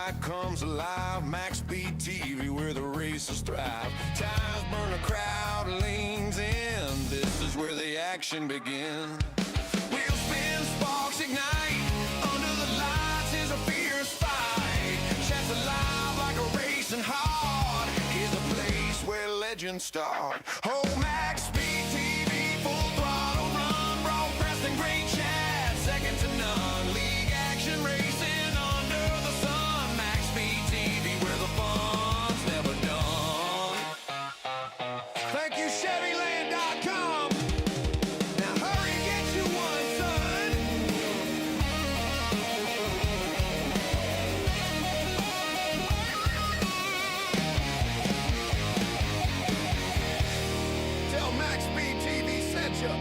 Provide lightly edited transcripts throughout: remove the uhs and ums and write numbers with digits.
night comes alive. MaxspeedTV, where the races thrive. Tires burn, a crowd leans in. This is where the action begins. Wheels spin, sparks ignite. Under the lights is a fierce fight. Chats alive like a racing heart. Is a place where legends start. Oh, MaxspeedTV, full throttle run. Broadcast and great chat, second to none. League action racing under the sun. MaxspeedTV, where the fun's never done. Thank you, Chevyland.com. Now hurry, get you one, son. Tell MaxspeedTV sent you.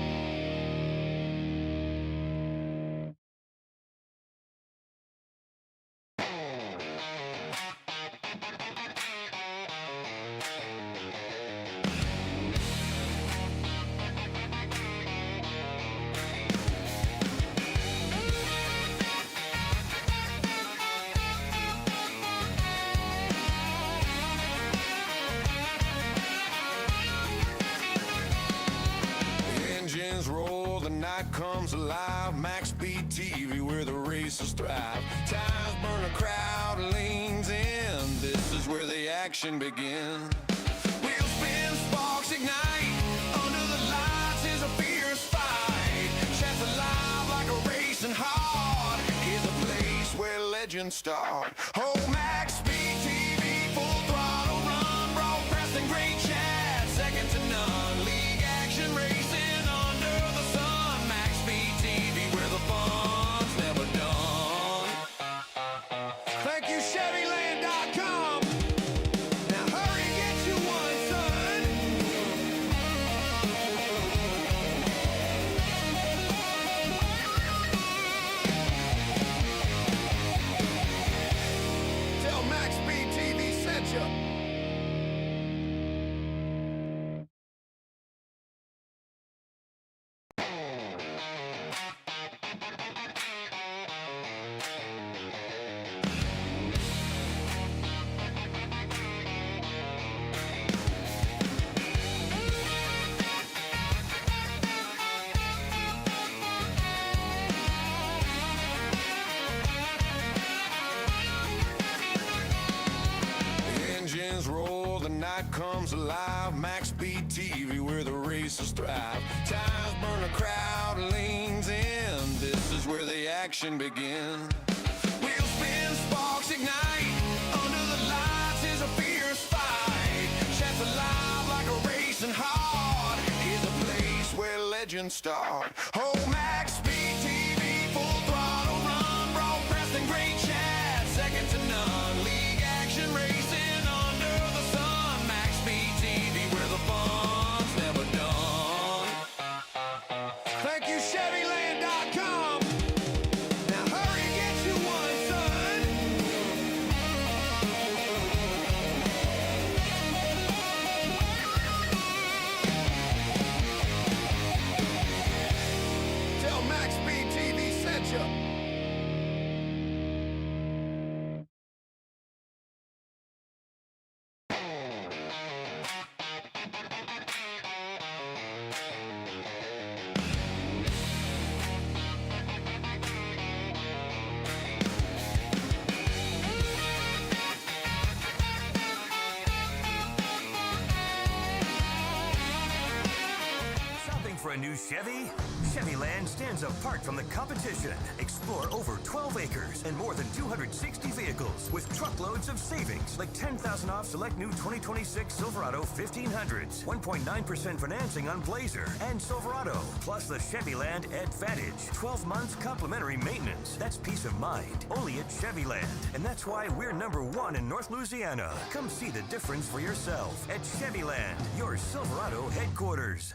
Engines roll, the night comes alive. MaxspeedTV, where the races thrive. Tires burn, a crowd leans in. This is where the action begins. Wheels spin, sparks ignite. Under the lights is a fierce fight. Chats alive like a racing heart. Is a place where legends start. Oh, MaxspeedTV, full throttle run. Broadcasting great chat, second to none. League action racing under the sun. MaxspeedTV, where the fun's never done. Thank you, Chevyland.com. Now hurry, get you one, son. Tell MaxspeedTV sent you. Engines roll, the night comes alive. MaxspeedTV, where the races thrive. Tires burn, a crowd leans in. This is where the action begins. Wheels spin, sparks ignite. Under the lights is a fierce fight. Chats alive like a racing heart. Is a place where legends start. Oh, MaxspeedTV, full throttle run. Broadcasting great chat, second to none. League action racing under the sun. MaxspeedTV, where the fun's never done. Thank you, Chevyland.com. Now hurry, get you one, son. Tell MaxspeedTV sent you. Shopping for a new Chevy? Chevyland stands apart from the competition. Explore over 12 acres and more than 260 vehicles with truckloads of savings, like $10,000 off select new 2026 Silverado 1500s, 1.9% financing on Blazer and Silverado, plus the Chevyland Advantage, 12 months complimentary maintenance. That's peace of mind, only at Chevyland. And that's why we're #1 in North Louisiana. Come see the difference for yourself at Chevyland, your Silverado headquarters.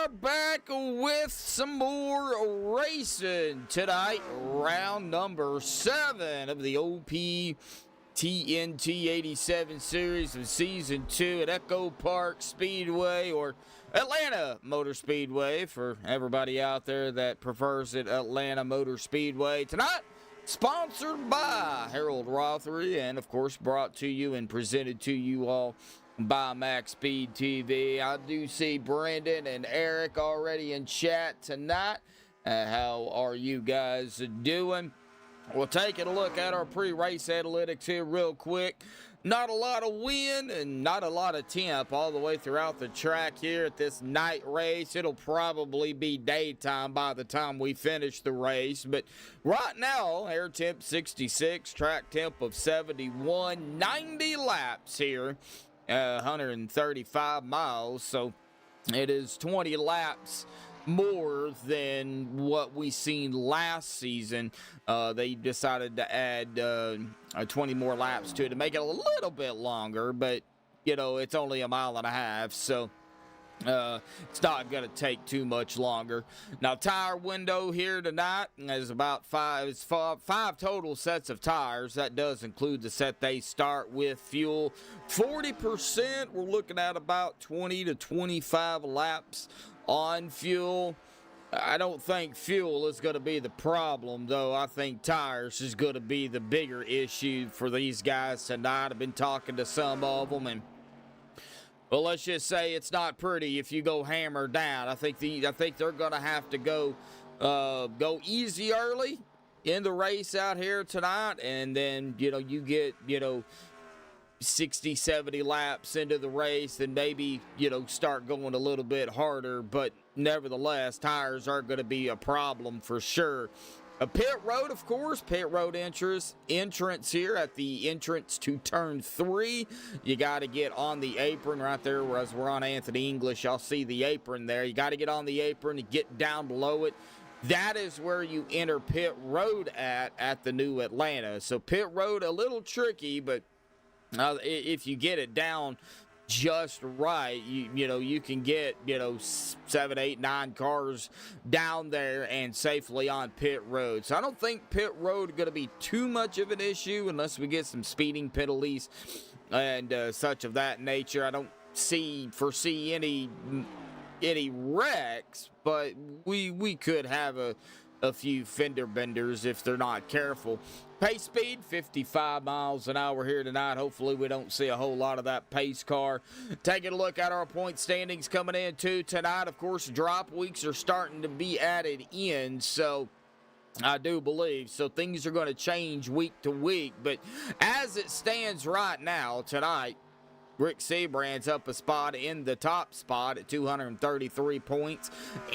are back with some more racing tonight. Round number 7 of the OP TNT 87 series of season 2 at Echo Park Speedway, or Atlanta Motor Speedway for everybody out there that prefers it, Atlanta Motor Speedway. Tonight, sponsored by Harold Rothery, and of course brought to you and presented to you all by MaxspeedTV. I do see Brendan and Eric already in chat tonight. How are you guys doing? We'll take a look at our pre-race analytics here real quick. Not a lot of wind and not a lot of temp all the way throughout the track here at this night race. It'll probably be daytime by the time we finish the race. But right now, air temp 66, track temp of 71, 90 laps here. 135 miles, so it is 20 laps more than what we seen last season. They decided to add 20 more laps to it to make it a little bit longer, but you know, it's only a mile and a half, so it's not going to take too much longer. Now, tire window here tonight is about five total sets of tires. That does include the set they start with. Fuel 40%. We're looking at about 20 to 25 laps on fuel. I don't think fuel is going to be the problem, though. I think tires is going to be the bigger issue for these guys tonight. I've been talking to some of them, and well, let's just say it's not pretty if you go hammer down. I think they're going to have to go easy early in the race out here tonight, and then you get 60, 70 laps into the race, and maybe start going a little bit harder. But nevertheless, tires are going to be a problem for sure. A pit road, of course, pit road entrance here at the entrance to turn 3. You got to get on the apron right there, whereas we're on Anthony English. Y'all see the apron there. You got to get on the apron and get down below it. That is where you enter pit road at the new Atlanta. So pit road, a little tricky, but if you get it down just right, you can get 7, 8, 9 cars down there and safely on pit road. So I don't think pit road is going to be too much of an issue unless we get some speeding penalties and such of that nature. I don't foresee any wrecks, but we could have a few fender benders if they're not careful. Pace speed, 55 miles an hour here tonight. Hopefully we don't see a whole lot of that pace car. Taking a look at our point standings coming into tonight. Of course, drop weeks are starting to be added in, so I do believe. So things are going to change week to week. But as it stands right now, tonight, Rick Seabrand's up a spot in the top spot at 233 points.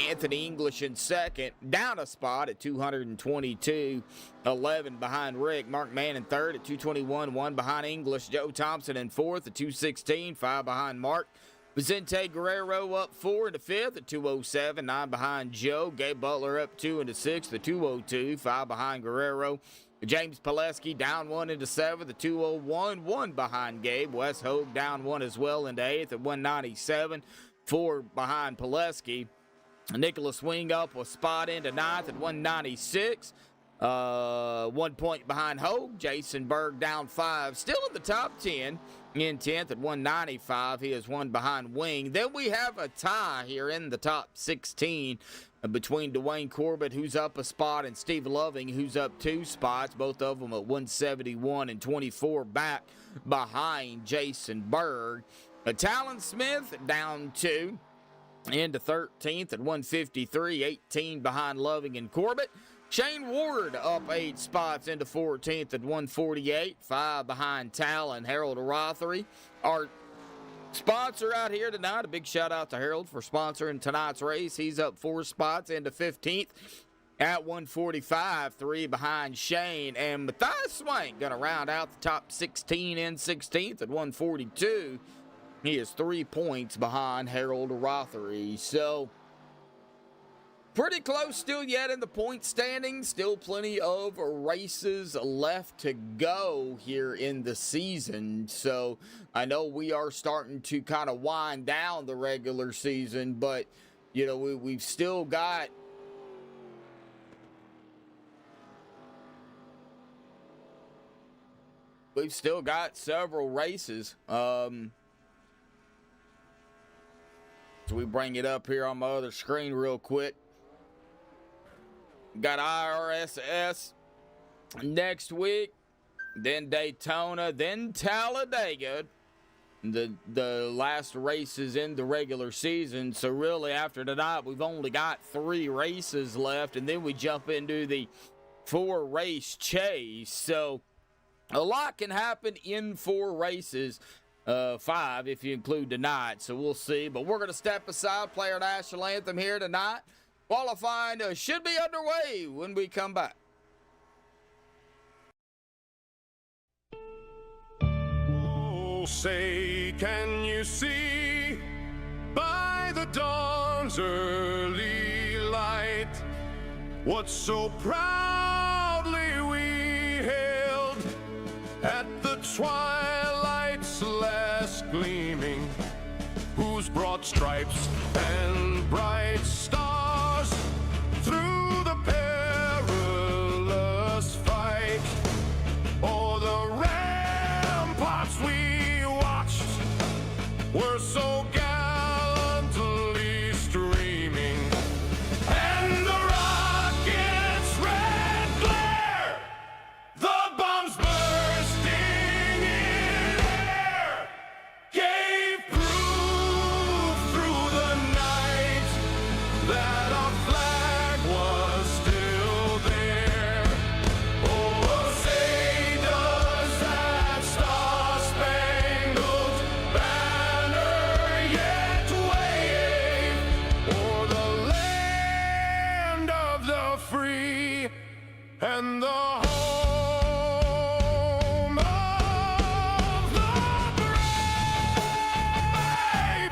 Anthony English in second, down a spot at 222, 11 behind Rick. Mark Mann in third at 221, 1 behind English. Joe Thompson in fourth at 216, 5 behind Mark. Vicente Guerrero up 4 into fifth at 207, 9 behind Joe. Gabe Butler up 2 into sixth at 202, 5 behind Guerrero. James Pileski down 1 into 7th at 201, 1 behind Gabe. Wes Hogue down 1 as well into 8th at 197, 4 behind Pileski. Nicholas Wing up a spot into 9th at 196, 1 point behind Hogue. Jason Berg down 5, still in the top 10. In 10th at 195, he is 1 behind Wing. Then we have a tie here in the top 16 between Dwayne Corbett, who's up a spot, and Steve Loving, who's up 2 spots, both of them at 171 and 24 back behind Jason Berg. Talon Smith down 2 into 13th at 153, 18 behind Loving and Corbett. Shane Ward up 8 spots into 14th at 148, 5 behind Talon. Harold Rothery, our sponsor out here tonight. A big shout out to Harold for sponsoring tonight's race. He's up 4 spots into 15th at 145, 3 behind Shane. And Matthias Swank going to round out the top 16 in 16th at 142. He is 3 points behind Harold Rothery. So pretty close still yet in the point standings. Still plenty of races left to go here in the season. So I know we are starting to kind of wind down the regular season, but You know, we've still got several races. So we bring it up here on my other screen real quick. Got IRSS next week, then Daytona, then Talladega. The last races in the regular season. So really after tonight, we've only got 3 races left, and then we jump into the 4-race chase. So a lot can happen in 4 races, 5 if you include tonight. So we'll see. But we're going to step aside, play our national anthem here tonight. Qualifying should be underway when we come back. Oh, say, can you see by the dawn's early light what so proudly we hailed at the twilight's last gleaming, whose broad stripes and bright stars through the perilous fight o'er the ramparts we watched were so gallantly streaming, and the rocket's red glare, the bombs bursting in air, gave proof through the night that our flag was still there. Oh, say does that Star Spangled Banner yet wave o'er the land of the free and the home of the brave,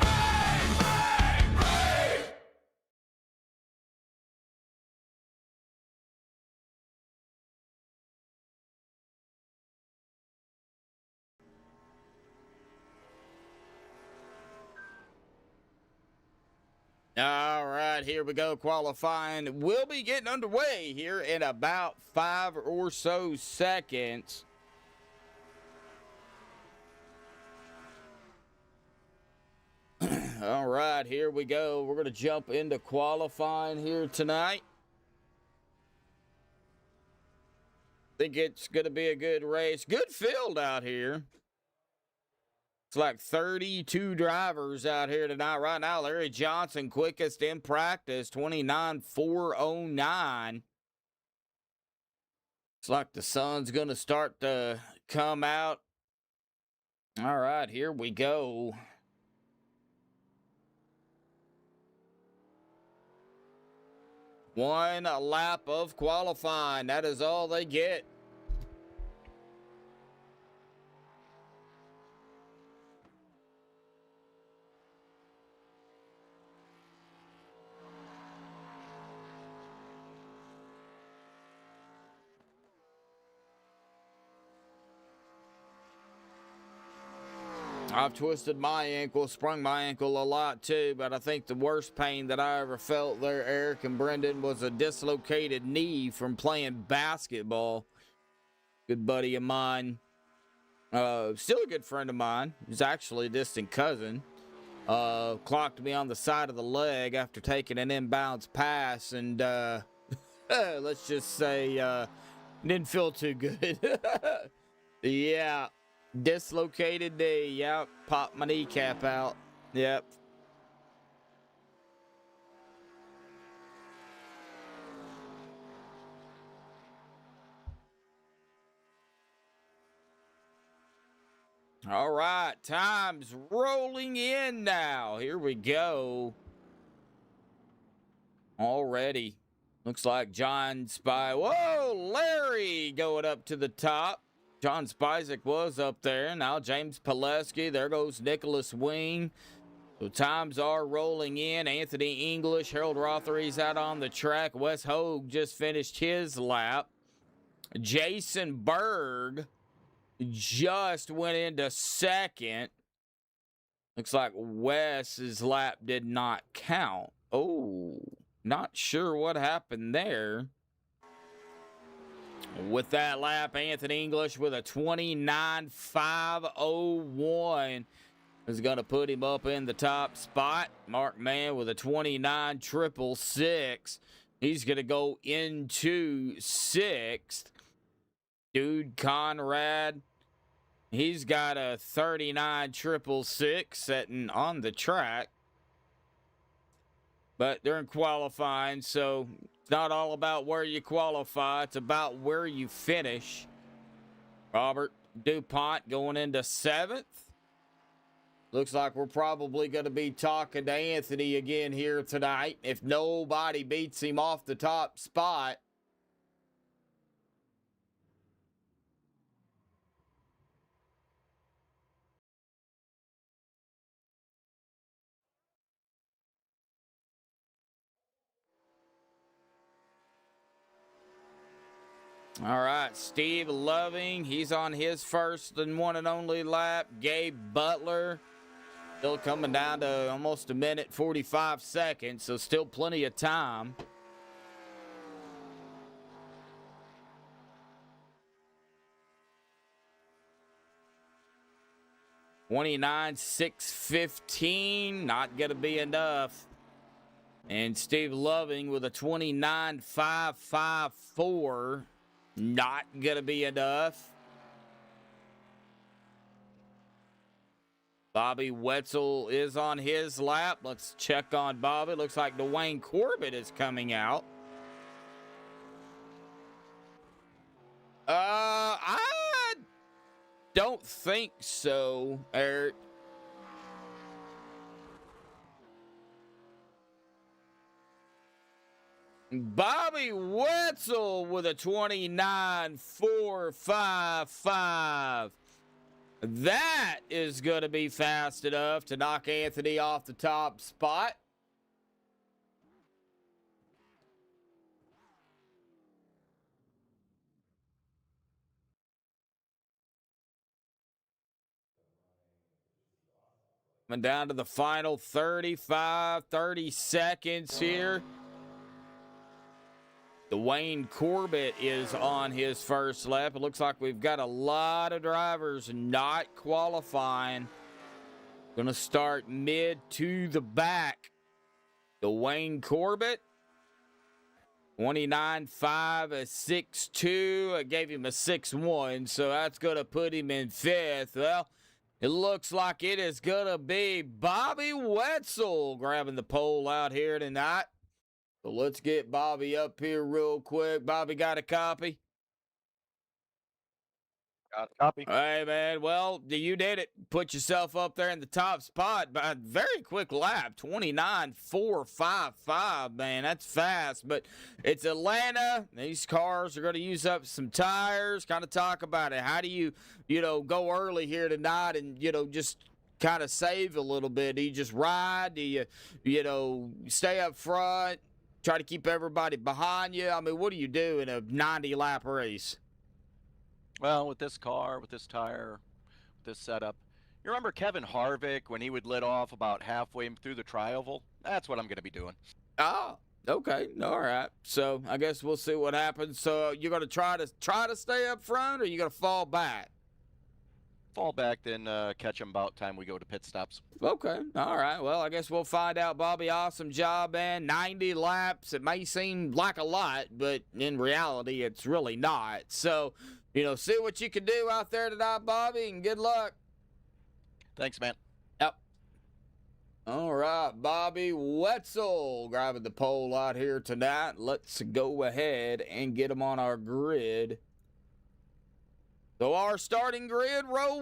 brave, brave, brave. All right, here we go. Qualifying will be getting underway here in about 5 or so seconds. All right, here we go. We're going to jump into qualifying here tonight. Think it's going to be a good race. Good field out here. It's like 32 drivers out here tonight. Right now, Larry Johnson, quickest in practice, 29.409. It's like the sun's going to start to come out. All right, here we go. One lap of qualifying. That is all they get. I've twisted my ankle, sprung my ankle a lot too, but I think the worst pain that I ever felt there, Eric and Brendan, was a dislocated knee from playing basketball. Good buddy of mine, still a good friend of mine, he's actually a distant cousin, clocked me on the side of the leg after taking an inbounds pass, and let's just say didn't feel too good. Yeah. Dislocated knee. Yep. Popped my kneecap out. Yep. All right. Time's rolling in now. Here we go. Already. Looks like John Spy. Whoa, Larry going up to the top. John Spizek was up there. Now James Pileski. There goes Nicholas Wing. So times are rolling in. Anthony English. Harold Rothery's out on the track. Wes Hogue just finished his lap. Jason Berg just went into second. Looks like Wes's lap did not count. Oh, not sure what happened there. With that lap, Anthony English with a 29.501 is going to put him up in the top spot. Mark Mann with a 29.666. He's going to go into 6th. Dude Conrad, he's got a 39.666 sitting on the track. But they're in qualifying, so it's not all about where you qualify. It's about where you finish. Robert DuPont going into 7th. Looks like we're probably going to be talking to Anthony again here tonight if nobody beats him off the top spot. All right, Steve Loving, he's on his first and one and only lap. Gabe Butler, still coming down to almost a minute 45 seconds, so still plenty of time. $29.615, not going to be enough. And Steve Loving with a 29.554. Not going to be enough. Bobby Wetzel is on his lap. Let's check on Bobby. Looks like Dwayne Corbett is coming out. I don't think so, Eric. Bobby Wetzel with a 29.455. That is going to be fast enough to knock Anthony off the top spot. And down to the final 30 seconds here. Dwayne Corbett is on his first lap. It looks like we've got a lot of drivers not qualifying. Going to start mid to the back. Dwayne Corbett, 29.562. I gave him a 6-1, so that's going to put him in 5th. Well, it looks like it is going to be Bobby Wetzel grabbing the pole out here tonight. So let's get Bobby up here real quick. Bobby, got a copy? Got a copy. Hey, man. Well, you did it. Put yourself up there in the top spot by a very quick lap. 29.455, man. That's fast. But it's Atlanta. These cars are going to use up some tires. Kind of talk about it. How do you go early here tonight and, just kind of save a little bit? Do you just ride? Do you, stay up front? Try to keep everybody behind you? I mean, what do you do in a 90-lap race? Well, with this car, with this tire, with this setup, you remember Kevin Harvick when he would let off about halfway through the tri-oval? That's what I'm going to be doing. Oh, okay. All right. So I guess we'll see what happens. So you're going to try to stay up front, or you going to fall back? Fall back, then catch him about time we go to pit stops. Okay. All right. Well, I guess we'll find out, Bobby. Awesome job, man. 90 laps. It may seem like a lot, but in reality, it's really not. So, see what you can do out there tonight, Bobby, and good luck. Thanks, man. Yep. All right. Bobby Wetzel grabbing the pole out here tonight. Let's go ahead and get him on our grid. So our starting grid, row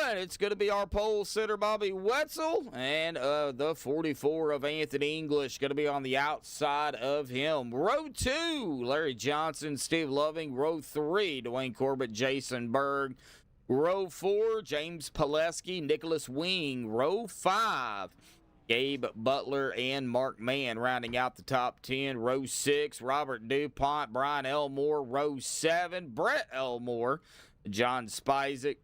1, it's going to be our pole sitter, Bobby Wetzel, and the 44 of Anthony English going to be on the outside of him. Row 2, Larry Johnson, Steve Loving. Row 3, Dwayne Corbett, Jason Berg. Row 4, James Pileski, Nicholas Wing. Row 5, Gabe Butler and Mark Mann rounding out the top 10. Row 6, Robert DuPont, Brian Elmore. Row 7, Brett Elmore, John Spizek.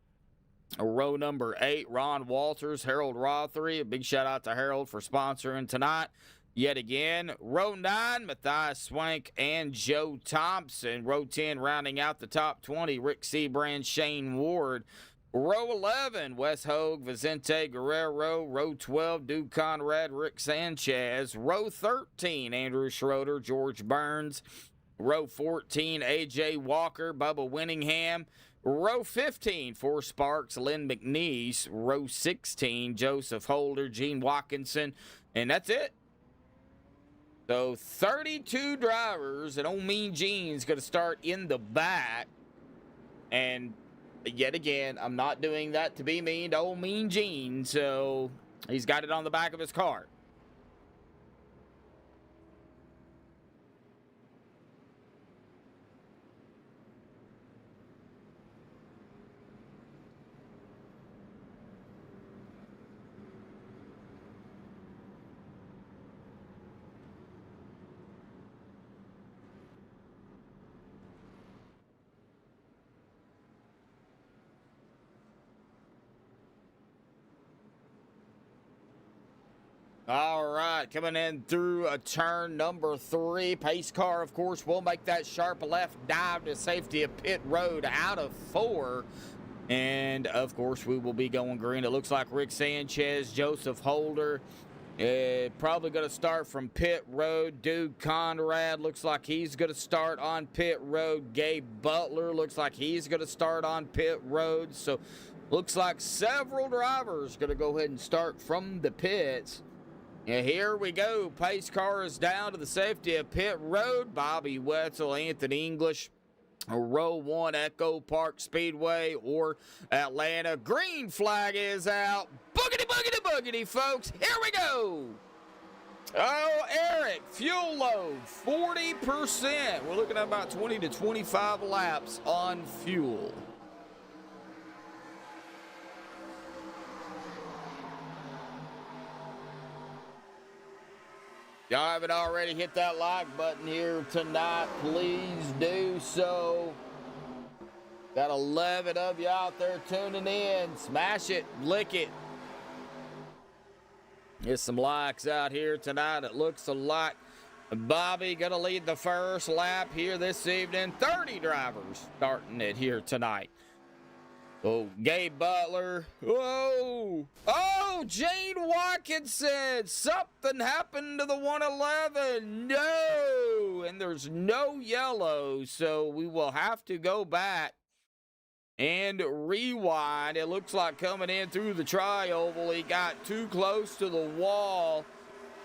Row number 8, Ron Walters, Harold Rothery. A big shout out to Harold for sponsoring tonight. yet again. Row 9, Matthias Swank and Joe Thompson. Row 10, rounding out the top 20, Rick Seabrand, Shane Ward. Row 11, Wes Hogue, Vicente Guerrero. Row 12, Duke Conrad, Rick Sanchez. Row 13, Andrew Schroeder, George Burns. Row 14, A.J. Walker, Bubba Winningham. Row 15, Four Sparks, Lynn McNeese. Row 16, Joseph Holder, Gene Watkinson. And that's it. So 32 drivers, and old Mean Gene's going to start in the back. And yet again, I'm not doing that to be mean to old Mean Gene, so he's got it on the back of his car. All right, coming in through a turn number 3. Pace car, of course, will make that sharp left dive to safety of pit road out of 4. And, of course, we will be going green. It looks like Rick Sanchez, Joseph Holder, probably going to start from pit road. Duke Conrad looks like he's going to start on pit road. Gabe Butler looks like he's going to start on pit road. So, looks like several drivers going to go ahead and start from the pits. And here we go. Pace car is down to the safety of pit road. Bobby Wetzel, Anthony English, Row 1, Echo Park Speedway or Atlanta. Green flag is out. Boogity, boogity, boogity, folks. Here we go. Oh, Eric, fuel load, 40%. We're looking at about 20 to 25 laps on fuel. Y'all haven't already hit that like button here tonight, please do so. Got 11 of you out there tuning in. Smash it, lick it. Get some likes out here tonight. It looks a lot. Bobby gonna lead the first lap here this evening. 30 drivers starting it here tonight. Oh, Gabe Butler. Whoa. Oh, Gene Watkinson. Something happened to the 111. No. And there's no yellow, so we will have to go back and rewind. It looks like coming in through the tri-oval, he got too close to the wall,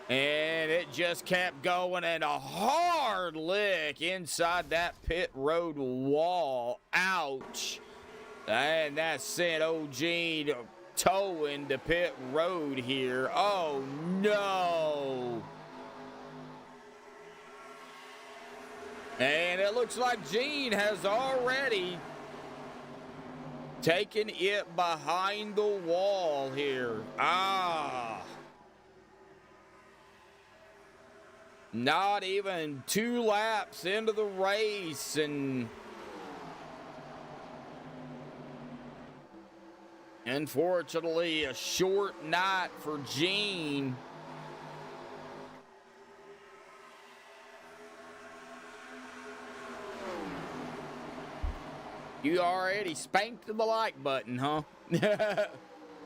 and it just kept going, and a hard lick inside that pit road wall. Ouch. And that sent old Gene towing the pit road here. Oh, no. And it looks like Gene has already taken it behind the wall here. Not even 2 laps into the race, and unfortunately, a short night for Gene. You already spanked the like button, huh?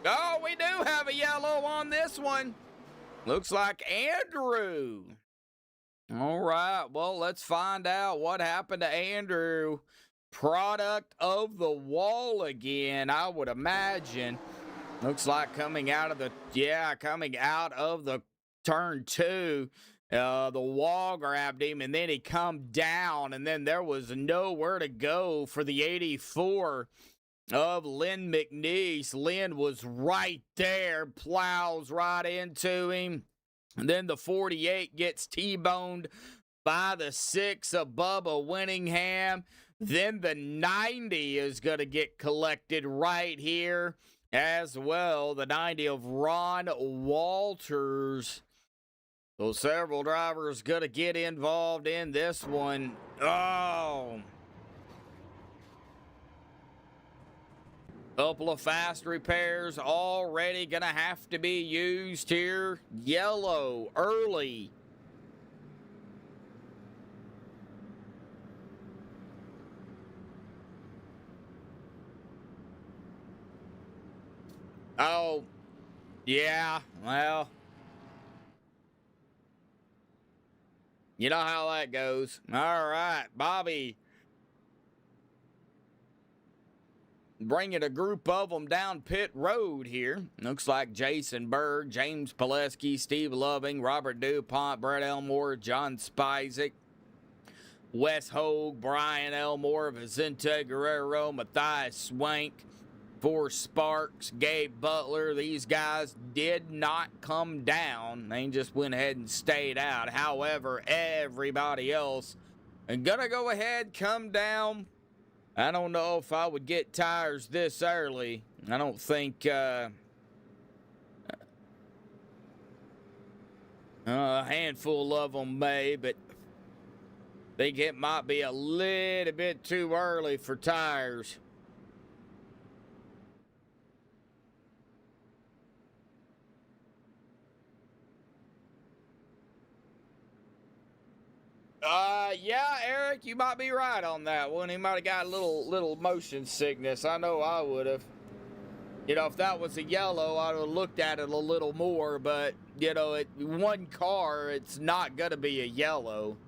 Oh, we do have a yellow on this one. Looks like Andrew. All right, well, let's find out what happened to Andrew. Product of the wall again, I would imagine. Looks like coming out of the turn 2, the wall grabbed him, and then he come down, and then there was nowhere to go for the 84 of Lynn McNeese. Lynn was right there, plows right into him, and then the 48 gets T-boned by the 6 of Bubba Winningham. Then the 90 is going to get collected right here as well. The 90 of Ron Walters. So several drivers going to get involved in this one. Oh. Couple of fast repairs already gonna have to be used here. Yellow early. Oh, yeah, well, you know how that goes. All right, Bobby. Bringing a group of them down pit road here. Looks like Jason Berg, James Pileski, Steve Loving, Robert DuPont, Brett Elmore, John Spizek, Wes Hogue, Brian Elmore, Vicente Guerrero, Matthias Swank, Forrest Sparks, Gabe Butler. These guys did not come down. They just went ahead and stayed out. However, everybody else is gonna go ahead, come down. I don't know if I would get tires this early. I don't think a handful of them may, but I think it might be a little bit too early for tires. Yeah, Eric, you might be right on that one. He might have got a little motion sickness. I know I would have. You know, if that was a yellow, I would have looked at it a little more. But, you know, one car, it's not going to be a yellow.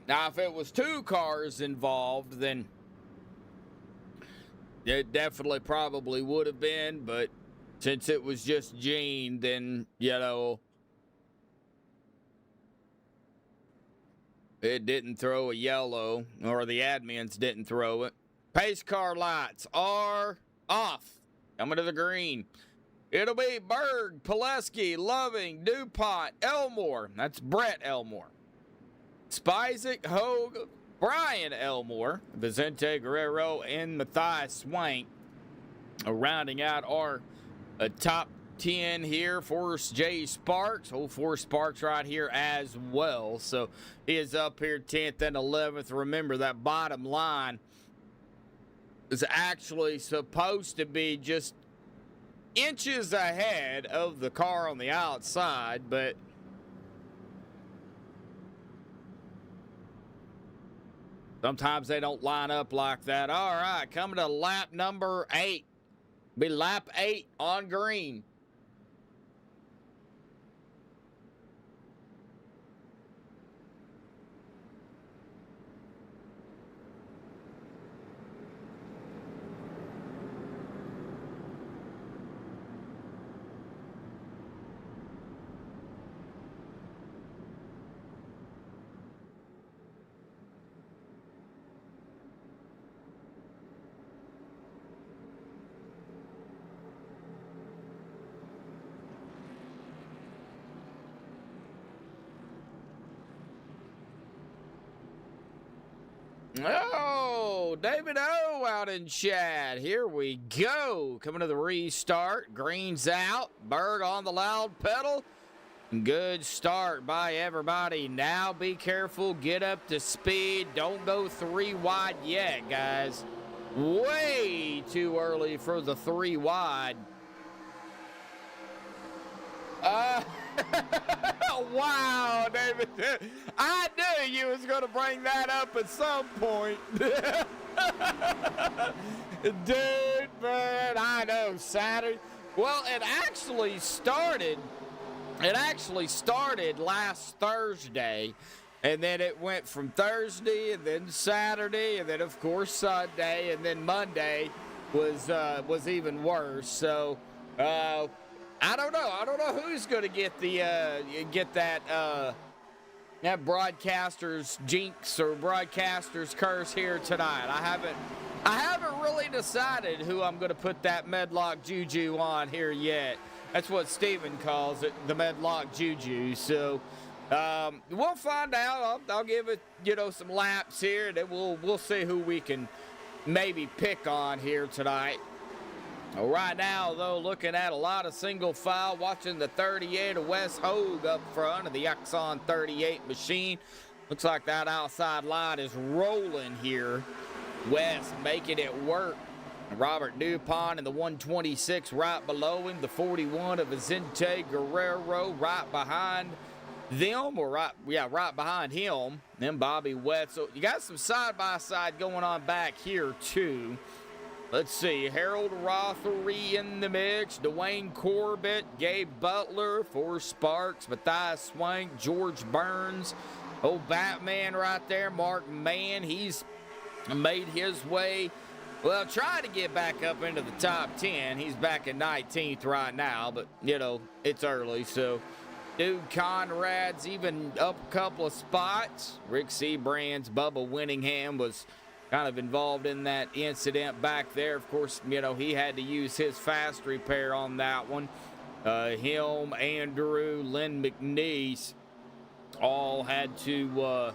Now, if it was two cars involved, then it definitely probably would have been, but since it was just Gene, then, you know, it didn't throw a yellow, or the admins didn't throw it. Pace car lights are off. Coming to the green. It'll be Berg, Pileski, Loving, DuPont, Elmore. That's Brett Elmore. Spizek, Hogue, Brian Elmore, Vicente Guerrero, and Matthias Swank. Rounding out our top 10 here. Forrest J. Sparks. Forrest Sparks right here as well. So he is up here 10th and 11th. Remember, that bottom line is actually supposed to be just inches ahead of the car on the outside, but sometimes they don't line up like that. All right, coming to lap number 8. Be lap 8 on green. Oh, David O out in chat. Here we go. Coming to the restart. Green's out. Berg on the loud pedal. Good start by everybody. Now be careful. Get up to speed. Don't go 3 wide yet, guys. Way too early for the 3 wide. Wow, David. I knew you was going to bring that up at some point. Dude, man, I know, Saturday. Well, it actually started last Thursday, and then it went from Thursday, and then Saturday, and then, of course, Sunday, and then Monday was even worse. So, I don't know. I don't know who's going to get that broadcaster's jinx or broadcaster's curse here tonight. I haven't really decided who I'm going to put that Medlock Juju on here yet. That's what Steven calls it, the Medlock Juju. So we'll find out. I'll give it, some laps here, and then we'll see who we can maybe pick on here tonight. Right now, though, looking at a lot of single file, watching the 38 of Wes Hogue up front of the Exxon 38 machine. Looks like that outside line is rolling here. Wes making it work. Robert Dupont in the 126 right below him. The 41 of Vicente Guerrero right behind them, or right behind him. Then Bobby Wetzel. You got some side-by-side going on back here, too. Let's see, Harold Rothery in the mix, Dwayne Corbett, Gabe Butler, Forrest Sparks, Matthias Swank, George Burns, old Batman right there, Mark Mann, he's made his way, well, trying to get back up into the top 10. He's back in 19th right now, but, you know, it's early, so Dude Conrad's even up a couple of spots. Rick Seabrand's Bubba Winningham was kind of involved in that incident back there. Of course, you know, he had to use his fast repair on that one. Him, Andrew, Lynn McNeese all had to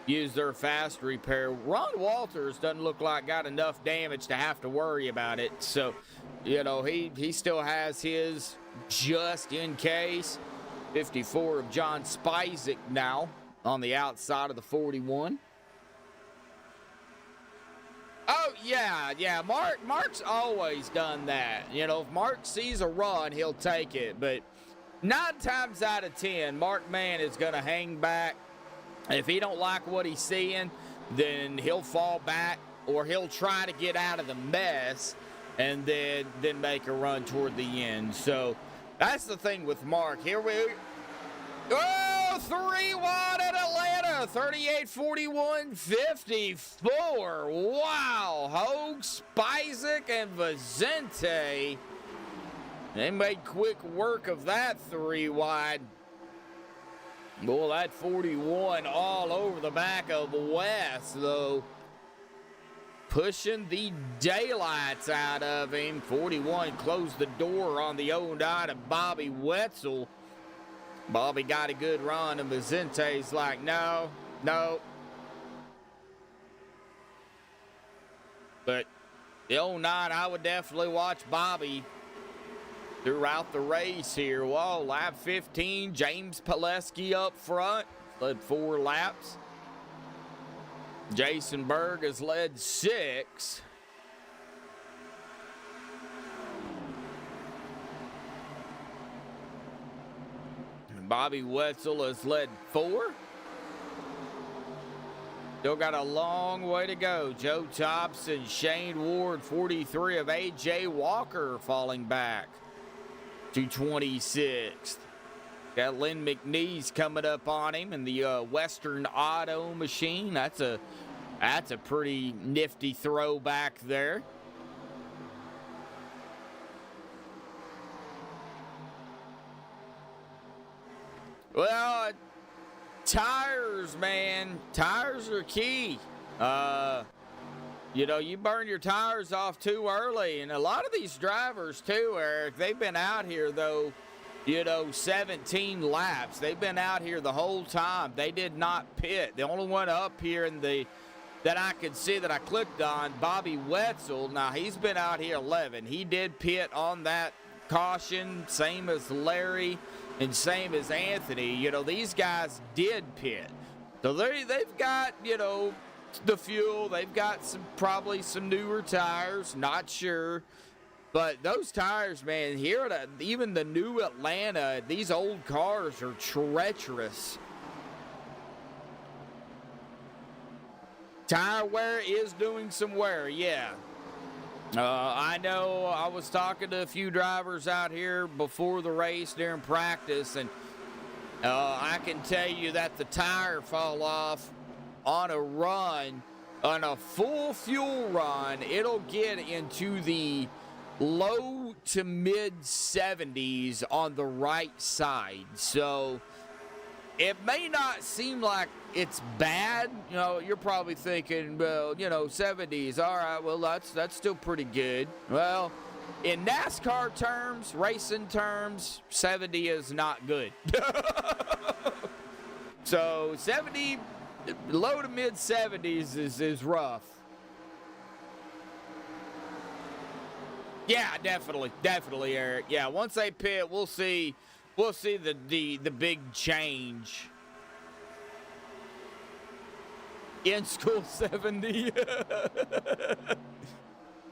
use their fast repair. Ron Walters doesn't look like got enough damage to have to worry about it. So, you know, he still has his just in case. 54 of John Spizek now on the outside of the 41. Oh, yeah. Mark's always done that. You know, if Mark sees a run, he'll take it. But 9 times out of 10, Mark Mann is going to hang back. If he don't like what he's seeing, then he'll fall back, or he'll try to get out of the mess and then make a run toward the end. So that's the thing with Mark. Here we oh, 3-1 at Atlanta, 38-41-54. Wow, Hogue, Spizek, and Vicente. They made quick work of that 3 wide. Boy, that 41 all over the back of West, though. Pushing the daylights out of him. 41 closed the door on the 09 of Bobby Wetzel. Bobby got a good run, and Vicente's like, no. But the 09, I would definitely watch Bobby throughout the race here. Whoa, lap 15, James Pileski up front, led 4 laps. Jason Berg has led 6. Bobby Wetzel has led 4. Still got a long way to go. Joe Thompson, Shane Ward, 43 of A.J. Walker falling back to 26th. Got Lynn McNeese coming up on him in the Western Auto machine. That's a pretty nifty throw back there. Well, tires, man. Tires are key. You know, you burn your tires off too early. And a lot of these drivers, too, Eric, they've been out here, though, you know, 17 laps. They've been out here the whole time. They did not pit. The only one up here in the that I could see that I clicked on, Bobby Wetzel. Now, he's been out here 11. He did pit on that caution, same as Larry and same as Anthony. You know, these guys did pit. So they've got, you know, the fuel. They've got probably some newer tires, not sure. But those tires, man, here at even the new Atlanta, these old cars are treacherous. Tire wear is doing some wear, yeah. I know I was talking to a few drivers out here before the race during practice, and I can tell you that the tire fall off on a run, on a full fuel run, it'll get into the low to mid 70s on the right side. So it may not seem like it's bad. You know, you're probably thinking, well, you know, 70s. All right, well, that's still pretty good. Well, in NASCAR terms, racing terms, 70 is not good. So 70, low to mid 70s is rough. Yeah, definitely, Eric. Yeah, once they pit, we'll see the big change. In school 70.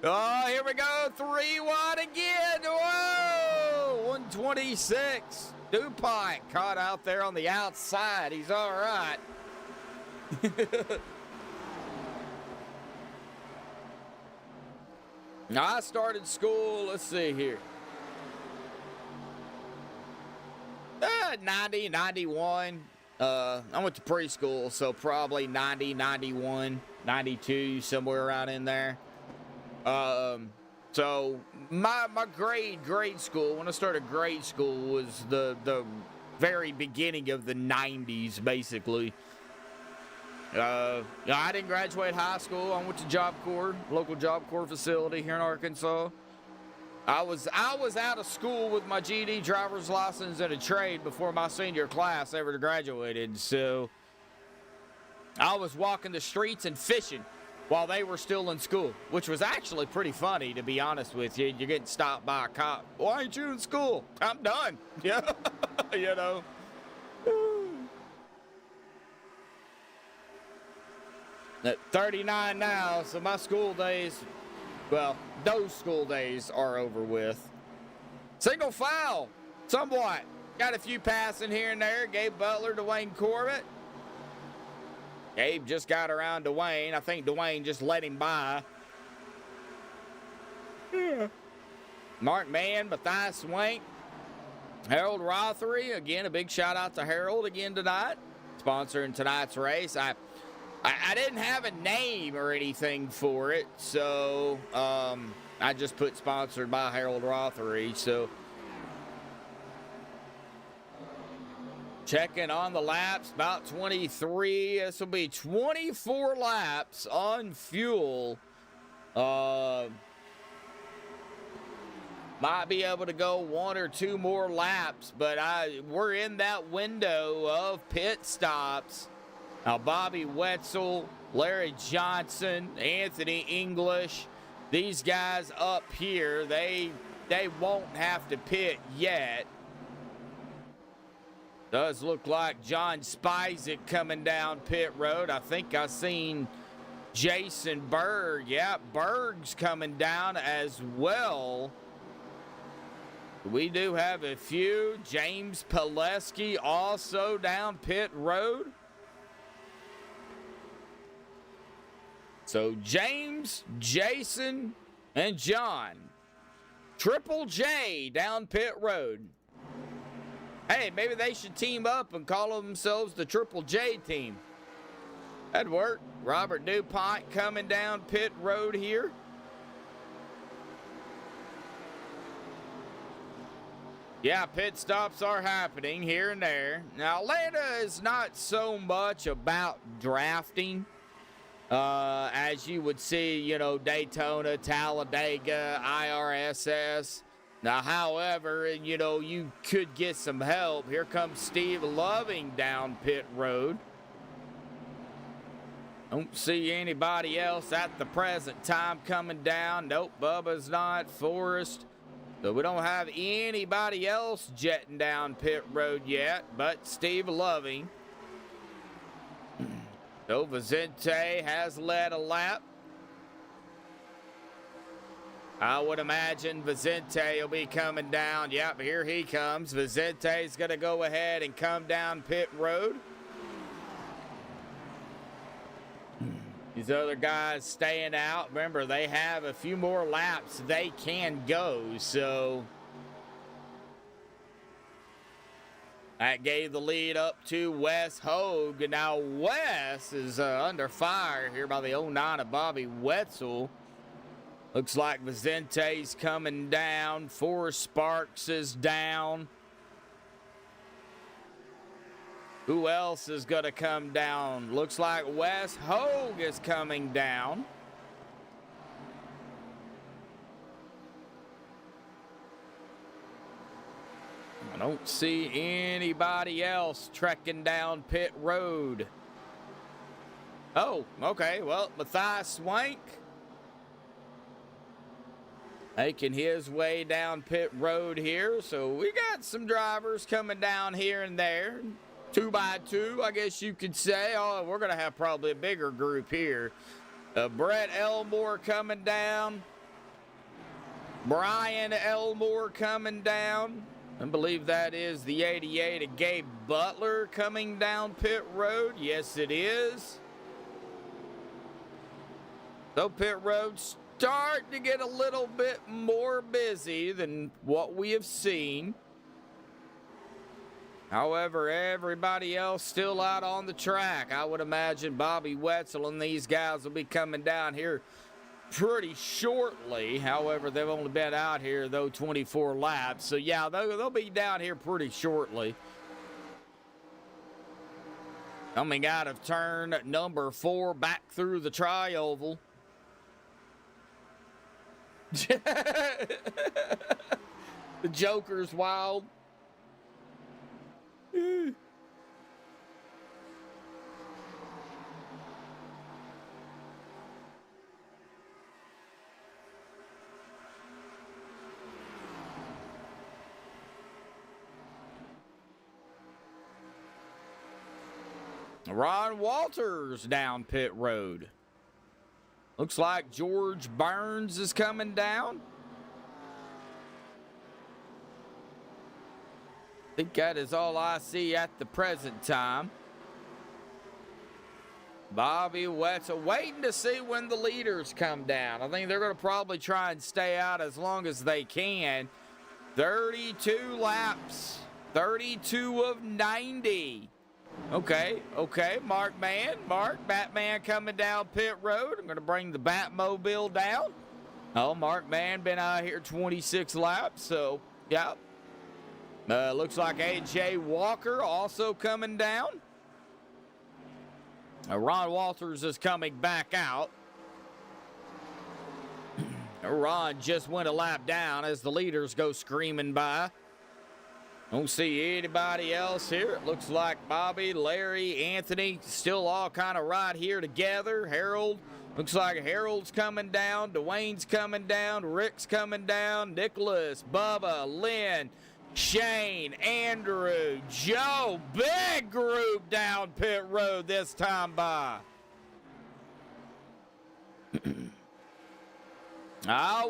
Oh, here we go. 3-1 again. Whoa! 126. DuPont caught out there on the outside. He's all right. Now, I started school, let's see here. 90, 91. I went to preschool, so probably 90, 91, 92, somewhere around in there. So my grade school, when I started grade school, was the very beginning of the 90s, basically. I didn't graduate high school. I went to Job Corps, local Job Corps facility here in Arkansas. I was out of school with my GED, driver's license, and a trade before my senior class ever graduated. So I was walking the streets and fishing while they were still in school, which was actually pretty funny, to be honest with you. You're getting stopped by a cop. Why ain't you in school? I'm done. Yeah, you know. At 39 now, so my school days, well, those school days are over with. Single foul, somewhat. Got a few passing here and there. Gabe Butler, Dwayne Corbett. Gabe just got around Dwayne. I think Dwayne just let him by. Yeah. Mark Mann, Matthias Swank. Harold Rothery. Again, a big shout out to Harold again tonight. Sponsoring tonight's race. I didn't have a name or anything for it, so I just put sponsored by Harold Rothery. So checking on the laps, about 23. This will be 24 laps on fuel. Might be able to go one or two more laps, but we're in that window of pit stops. Now, Bobby Wetzel, Larry Johnson, Anthony English, these guys up here, they won't have to pit yet. Does look like John Spizek coming down pit road. I think I seen Jason Berg. Yeah, Berg's coming down as well. We do have a few. James Pileski also down pit road. So James, Jason, and John. Triple J down pit road. Hey, maybe they should team up and call themselves the Triple J team. That'd work. Robert DuPont coming down pit road here. Yeah, pit stops are happening here and there. Now, Atlanta is not so much about drafting. As you would see, you know, Daytona, Talladega, IRSS. Now, however, you know, you could get some help. Here comes Steve Loving down pit road. Don't see anybody else at the present time coming down. Nope, Bubba's not. Forrest. So we don't have anybody else jetting down pit road yet, but Steve Loving. So Vicente has led a lap. I would imagine Vicente will be coming down. Yep, here he comes. Vicente's going to go ahead and come down pit road. These other guys staying out. Remember, they have a few more laps they can go, so that gave the lead up to Wes Hogue. And now Wes is under fire here by the 09 of Bobby Wetzel. Looks like Vicente's coming down. Forrest Sparks is down. Who else is going to come down? Looks like Wes Hogue is coming down. I don't see anybody else trekking down pit road. Oh, okay. Well, Matthias Swank. making his way down pit road here. So we got some drivers coming down here and there. 2 by 2, I guess you could say. Oh, we're going to have probably a bigger group here. Brett Elmore coming down. Brian Elmore coming down. I believe that is the 88 of Gabe Butler coming down pit road. Yes, it is. So pit road's starting to get a little bit more busy than what we have seen. However, everybody else still out on the track. I would imagine Bobby Wetzel and these guys will be coming down here pretty shortly. However, they've only been out here, though, 24 laps. So, yeah, they'll be down here pretty shortly. Coming out of turn number 4, back through the tri-oval. The Joker's wild. Ron Walters down pit road. Looks like George Burns is coming down. I think that is all I see at the present time. Bobby Wetzel waiting to see when the leaders come down. I think they're going to probably try and stay out as long as they can. 32 laps. 32 of 90. Okay. Mark Batman coming down pit road. I'm going to bring the Batmobile down. Oh, Mark Mann been out here 26 laps, so, yeah. Looks like A.J. Walker also coming down. Ron Walters is coming back out. Ron just went a lap down as the leaders go screaming by. Don't see anybody else here. It looks like Bobby, Larry, Anthony still all kind of right here together. Harold, looks like Harold's coming down. Dwayne's coming down. Rick's coming down. Nicholas, Bubba, Lynn, Shane, Andrew, Joe. Big group down pit road this time by. I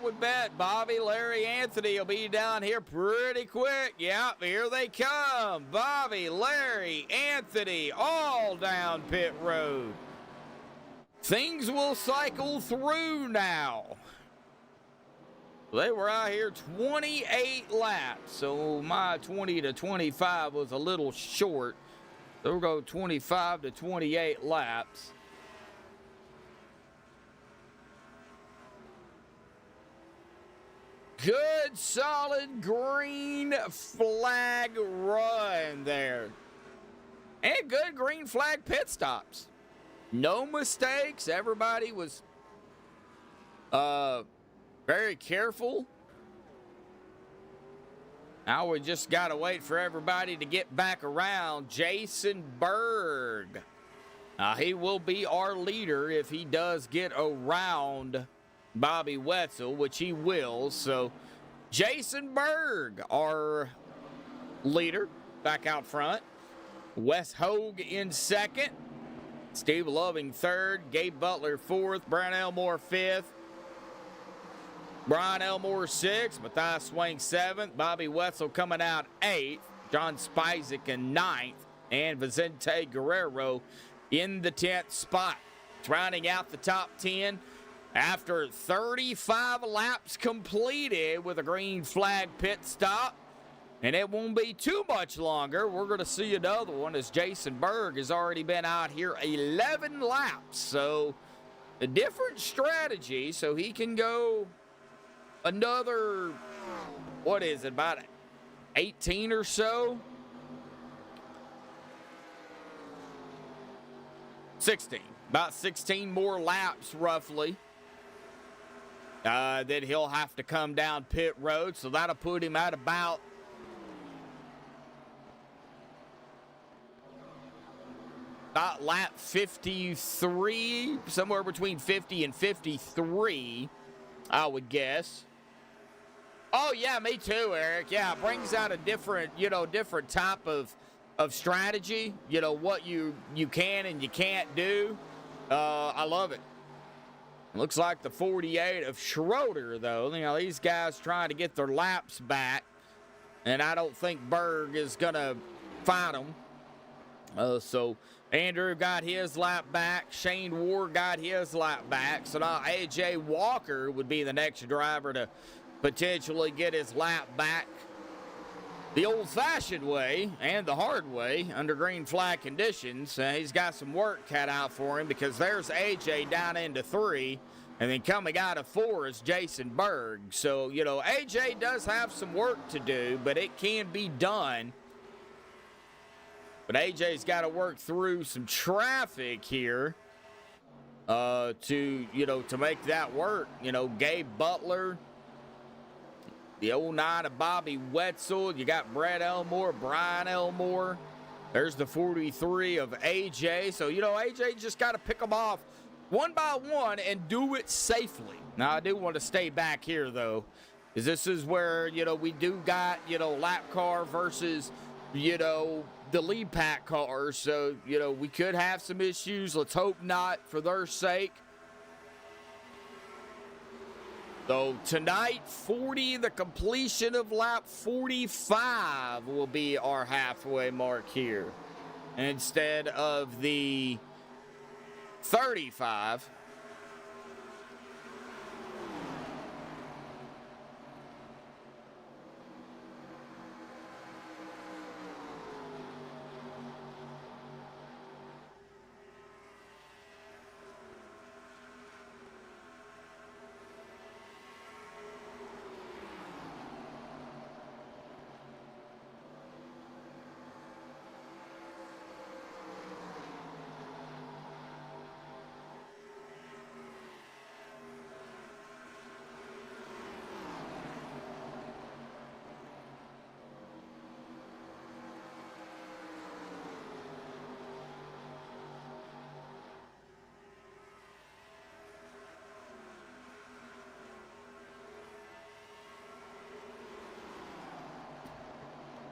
would bet Bobby, Larry, Anthony will be down here pretty quick. Yep, here they come. Bobby, Larry, Anthony, all down pit road. Things will cycle through now. They were out here 28 laps, so my 20 to 25 was a little short. So we'll go 25 to 28 laps. Good, solid green flag run there. And good green flag pit stops. No mistakes. Everybody was very careful. Now we just got to wait for everybody to get back around. Jason Berg. He will be our leader if he does get around Bobby Wetzel, which he will. So Jason Berg, our leader, back out front. Wes Hogue in second. Steve Loving third. Gabe Butler fourth. Brian Elmore fifth. Brian Elmore sixth. Matthias Swain seventh. Bobby Wetzel coming out eighth. John Spizek in ninth. And Vicente Guerrero in the 10th spot. Rounding out the top 10. After 35 laps completed with a green flag pit stop, and it won't be too much longer, we're going to see another one as Jason Berg has already been out here 11 laps. So a different strategy, so he can go another, what is it, about 18 or so? 16. About 16 more laps, roughly. Then he'll have to come down pit road, so that'll put him at about lap 53, somewhere between 50 and 53. I would guess. Oh, yeah, me too, Eric. Yeah, it brings out a different, different type of strategy, what you can and you can't do. I love it. Looks like the 48 of Schroeder, though. These guys trying to get their laps back, and I don't think Berg is going to fight them. So Andrew got his lap back. Shane Ward got his lap back. So now A.J. Walker would be the next driver to potentially get his lap back the old-fashioned way and the hard way under green flag conditions. He's got some work cut out for him because there's A.J. down into 3, and then coming out of 4 is Jason Berg. So, A.J. does have some work to do, but it can be done. But A.J.'s got to work through some traffic here to make that work. Gabe Butler, the 09 of Bobby Wetzel. You got Brett Elmore, Brian Elmore. There's the 43 of A.J. So, A.J. just got to pick them off one by one and do it safely. Now, I do want to stay back here, though, because this is where, we do got, lap car versus, the lead pack cars. So, we could have some issues. Let's hope not for their sake. So tonight, 40, the completion of lap 45 will be our halfway mark here instead of the 35.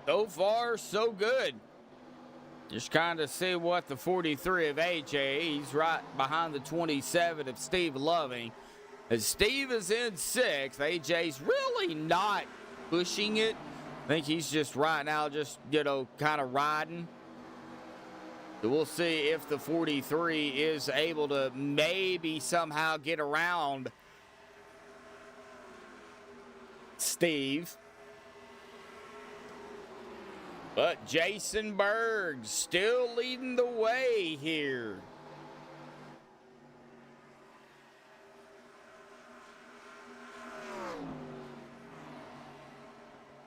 So far, so good. Just kind of see what the 43 of AJ, he's right behind the 27 of Steve Loving. As Steve is in 6th, AJ's really not pushing it. I think he's just right now just, kind of riding. So we'll see if the 43 is able to maybe somehow get around Steve. But Jason Berg still leading the way here.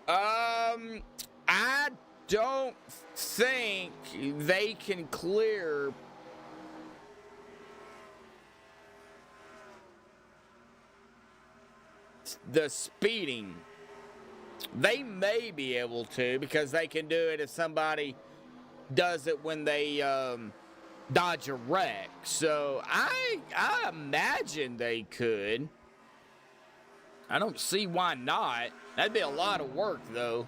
I don't think they can clear the speeding. They may be able to because they can do it if somebody does it when they dodge a wreck. So I imagine they could. I don't see why not. That'd be a lot of work, though.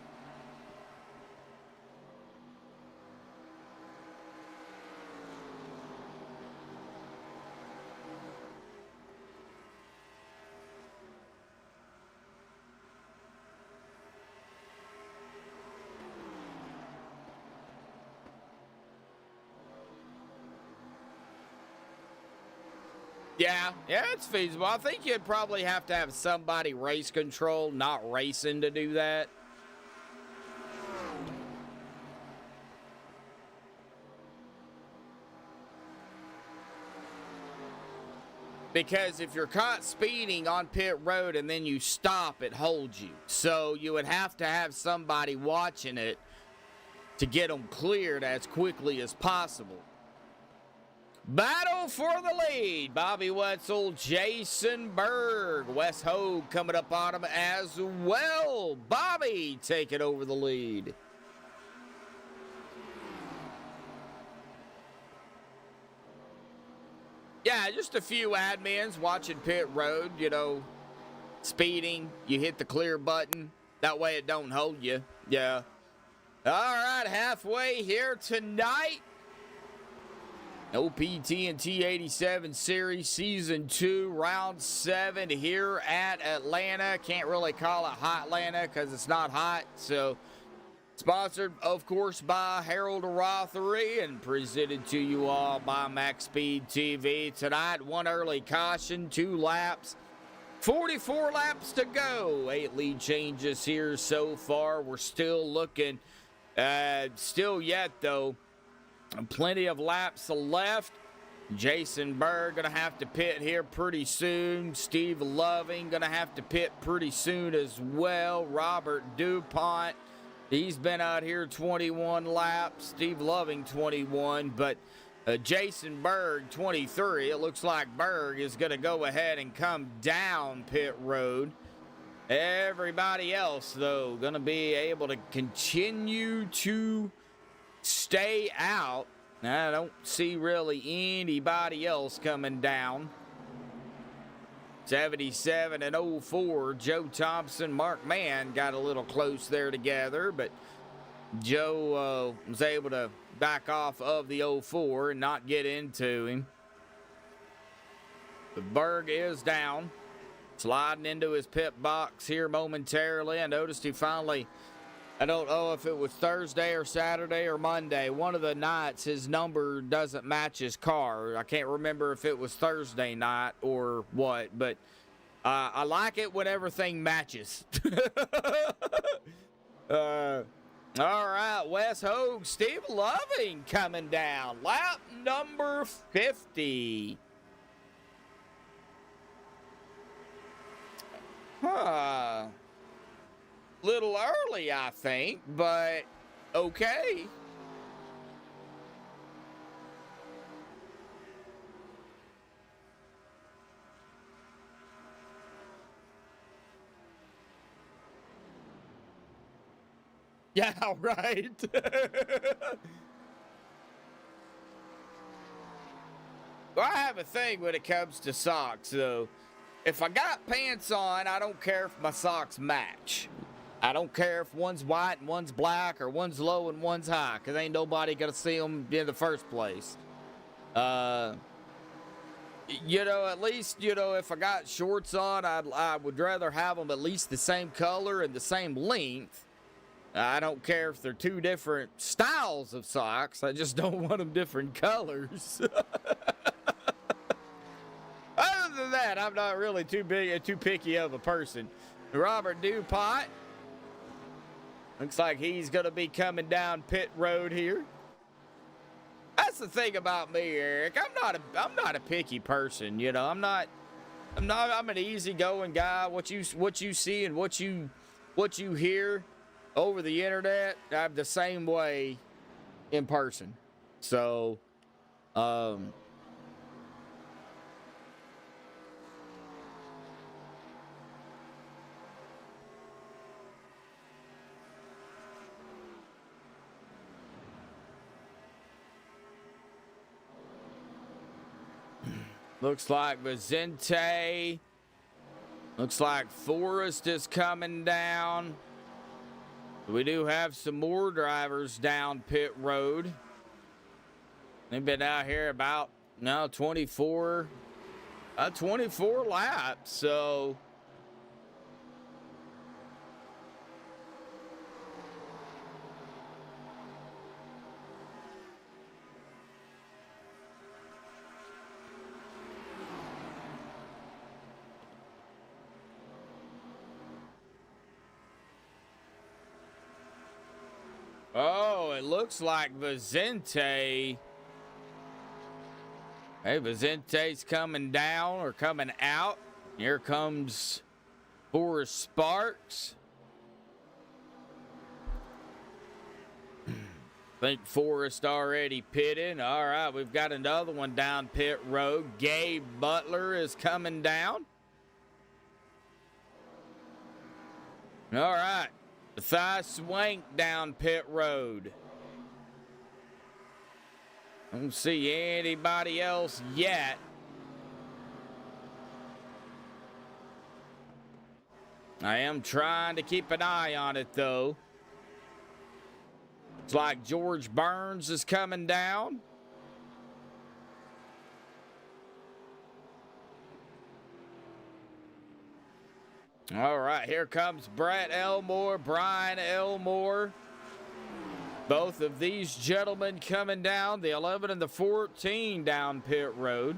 Yeah, it's feasible. I think you'd probably have to have somebody race control, not racing, to do that. Because if you're caught speeding on pit road and then you stop, it holds you. So you would have to have somebody watching it to get them cleared as quickly as possible. Battle for the lead. Bobby Wetzel, Jason Berg. Wes Hogue coming up on him as well. Bobby taking over the lead. Yeah, just a few admins watching pit road, speeding, you hit the clear button. That way it don't hold you. Yeah. All right, halfway here tonight. TNT 87 Series Season 2, Round 7 here at Atlanta. Can't really call it Hot Atlanta because it's not hot. So, sponsored, of course, by Harold Rothery and presented to you all by MaxspeedTV. Tonight, one early caution, 2 laps. 44 laps to go. 8 lead changes here so far. We're still looking, still yet, though. Plenty of laps left. Jason Berg going to have to pit here pretty soon. Steve Loving going to have to pit pretty soon as well. Robert DuPont, he's been out here 21 laps. Steve Loving 21, but Jason Berg 23. It looks like Berg is going to go ahead and come down pit road. Everybody else, though, going to be able to continue to stay out. I don't see really anybody else coming down. 77 and 04, Joe Thompson, Mark Mann got a little close there together, but Joe was able to back off of the 04 and not get into him. But Berg is down, sliding into his pit box here momentarily. I noticed he finally, I don't know if it was Thursday or Saturday or Monday, one of the nights his number doesn't match his car. I can't remember if it was Thursday night or what, but I like it when everything matches. All right, Wes Hogue, Steve Loving coming down. Lap number 50. Little early, I think, but okay. Yeah, right. Well, I have a thing when it comes to socks, though. If I got pants on, I don't care if my socks match. I don't care if one's white and one's black or one's low and one's high, because ain't nobody going to see them in the first place. You know, at least, you know, if I got shorts on, I would rather have them at least the same color and the same length. I don't care if they're 2 different styles of socks. I just don't want them different colors. Other than that, I'm not really too picky of a person. Robert DuPont. Looks like he's going to be coming down pit road here. That's the thing about me, Eric. I'm not a picky person, you know. I'm an easygoing guy. What you see and what you hear over the internet, I'm the same way in person. So, looks like Vicente. Looks like Forrest is coming down. We do have some more drivers down pit road. They've been out here about 24 laps. So oh, it looks like Vicente. Hey, Vicente's coming down or coming out. Here comes Forrest Sparks. I think Forrest already pitted. All right, we've got another one down pit road. Gabe Butler is coming down. All right. Matthias Swank down pit road. I don't see anybody else yet. I am trying to keep an eye on it, though. It's like George Burns is coming down. All right, here comes Brett Elmore, Brian Elmore. Both of these gentlemen coming down, the 11 and the 14 down pit road.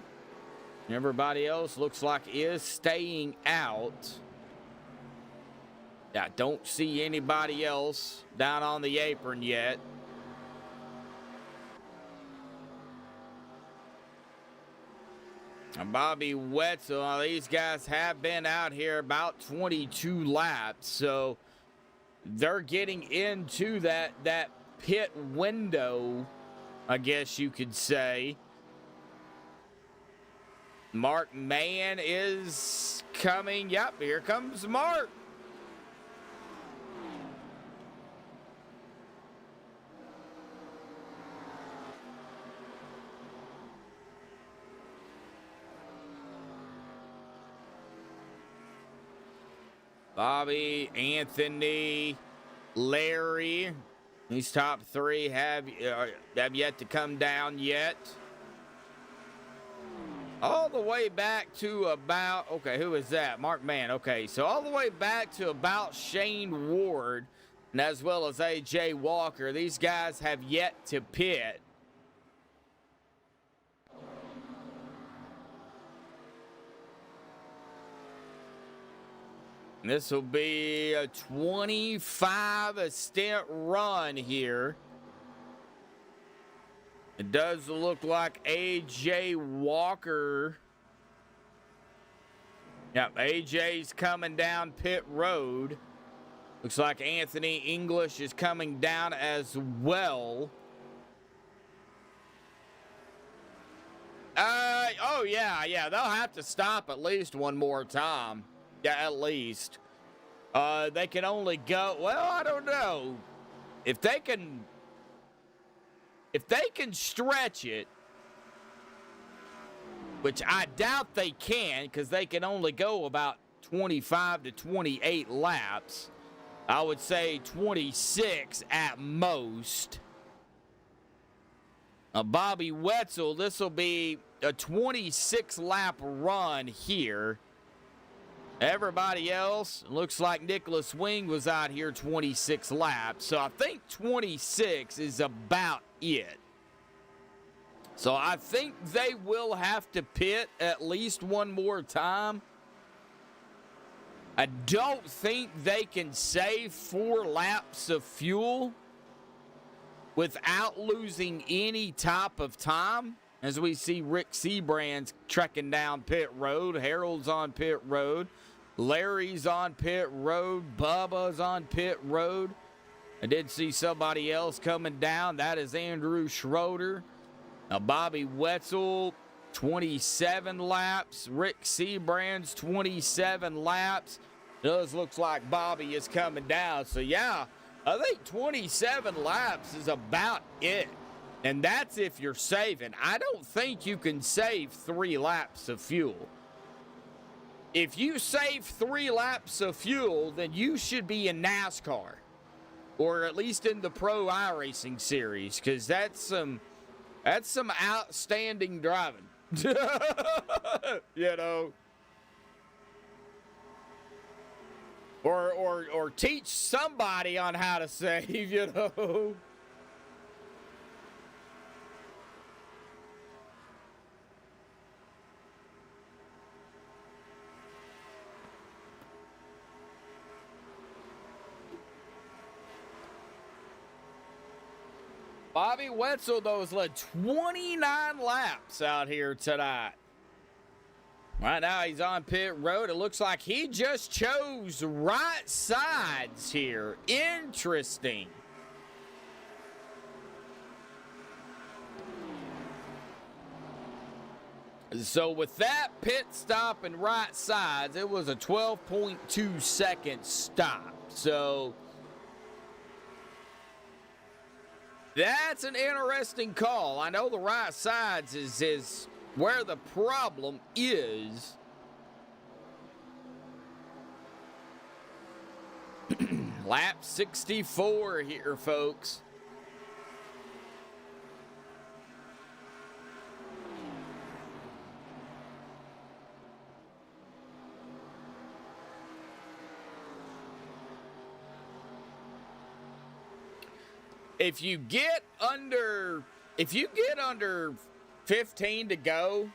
Everybody else looks like is staying out. Yeah, don't see anybody else down on the apron yet. And Bobby Wetzel, these guys have been out here about 22 laps, so they're getting into that pit window, I guess you could say. Mark Mann is coming. Yep, here comes Mark. Bobby, Anthony, Larry. These top three have yet to come down yet. All the way back to about, okay, who is that? Mark Mann. Okay, so all the way back to about Shane Ward, and as well as A.J. Walker. These guys have yet to pit. This will be a 25 stint run here. It does look like A.J. Walker. Yep, A.J.'s coming down pit road. Looks like Anthony English is coming down as well. Oh, yeah, they'll have to stop at least one more time. Yeah, at least. They can only go, well, I don't know. If they can stretch it, which I doubt they can, because they can only go about 25 to 28 laps. I would say 26 at most. Bobby Wetzel, this will be a 26-lap run here. Everybody else, looks like Nicholas Wing was out here 26 laps. So I think 26 is about it. So I think they will have to pit at least one more time. I don't think they can save 4 laps of fuel without losing any type of time. As we see Rick Seabrand's trekking down pit road. Harold's on pit road. Larry's on pit road. Bubba's on pit road. I did see somebody else coming down. That is Andrew Schroeder. Now Bobby Wetzel, 27 laps. Rick Seabrand's 27 laps. Does looks like Bobby is coming down. So, yeah, I think 27 laps is about it. And that's if you're saving. I don't think you can save 3 laps of fuel. If you save 3 laps of fuel, then you should be in NASCAR. Or at least in the Pro iRacing series. Because that's some outstanding driving. You know. Or teach somebody on how to save, you know. Bobby Wetzel, though, has led 29 laps out here tonight. Right now, he's on pit road. It looks like he just chose right sides here. Interesting. So with that pit stop and right sides, it was a 12.2 second stop. So that's an interesting call. I know the right sides is where the problem is. Lap 64 here, folks. If you get under 15 to go,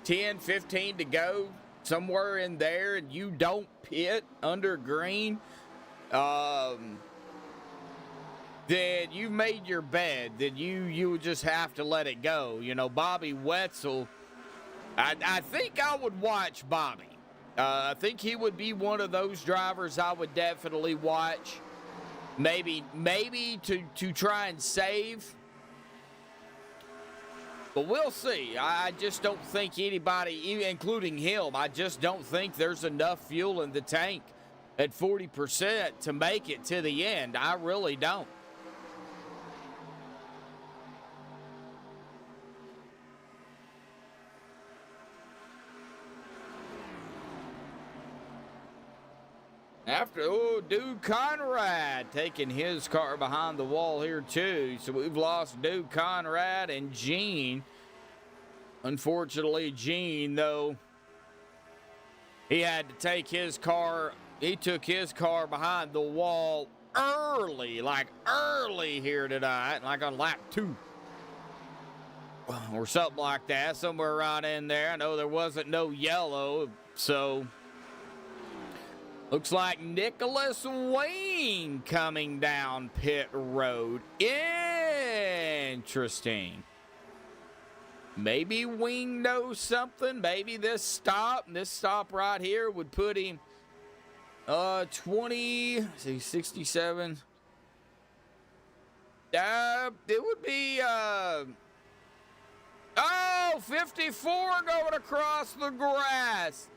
10, 15 to go, somewhere in there, and you don't pit under green, then you made your bed. Then you would just have to let it go. You know, Bobby Wetzel, I think I would watch Bobby. I think he would be one of those drivers I would definitely watch. Maybe to try and save. But we'll see. I just don't think anybody, including him, I just don't think there's enough fuel in the tank at 40% to make it to the end. I really don't. Dude Conrad taking his car behind the wall here too. So we've lost Dude Conrad and Gene. Unfortunately, Gene, though, he had to take his car. He took his car behind the wall early here tonight, like on lap 2. Or something like that, somewhere right in there. I know there wasn't no yellow, so... Looks like Nicholas Wayne coming down pit road. Interesting. Maybe Wing knows something. Maybe this stop right here would put him 67. It would be 54 going across the grass.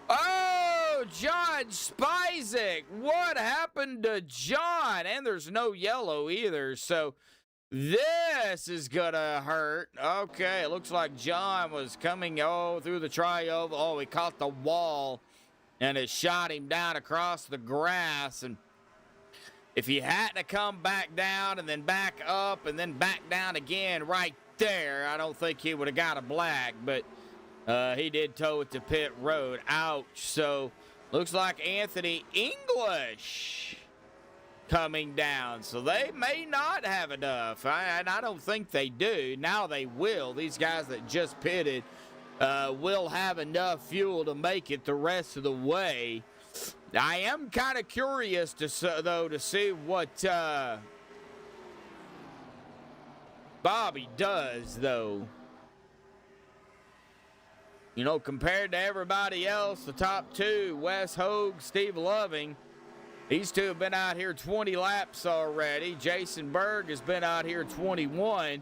Oh, John Spizek. What happened to John? And there's no yellow either, so this is gonna hurt. Okay, it looks like John was coming through the trioval. Oh, he caught the wall, and it shot him down across the grass. And if he hadn't come back down and then back up and then back down again right there, I don't think he would have got a black, but he did tow it to pit road. Ouch. So, looks like Anthony English coming down. So, they may not have enough. And I don't think they do. Now they will. These guys that just pitted will have enough fuel to make it the rest of the way. I am kind of curious, to see what Bobby does, though. You know, compared to everybody else, the top two, Wes Hogue, Steve Loving, these two have been out here 20 laps already. Jason Berg has been out here 21.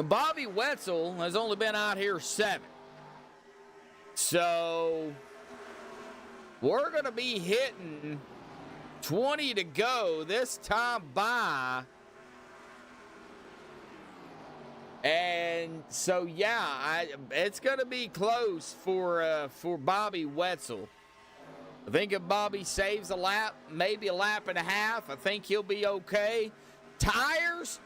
Bobby Wetzel has only been out here 7. So, we're going to be hitting 20 to go this time by. And so, yeah, it's going to be close for Bobby Wetzel. I think if Bobby saves a lap, maybe a lap and a half, I think he'll be okay. Tires,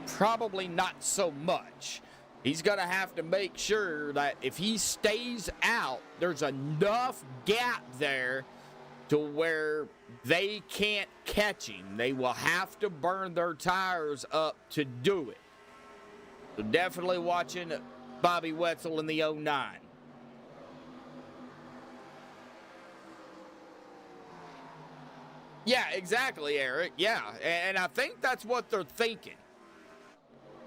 probably not so much. He's going to have to make sure that if he stays out, there's enough gap there to where they can't catch him. They will have to burn their tires up to do it. So definitely watching Bobby Wetzel in the 09. Yeah, exactly, Eric. Yeah, and I think that's what they're thinking.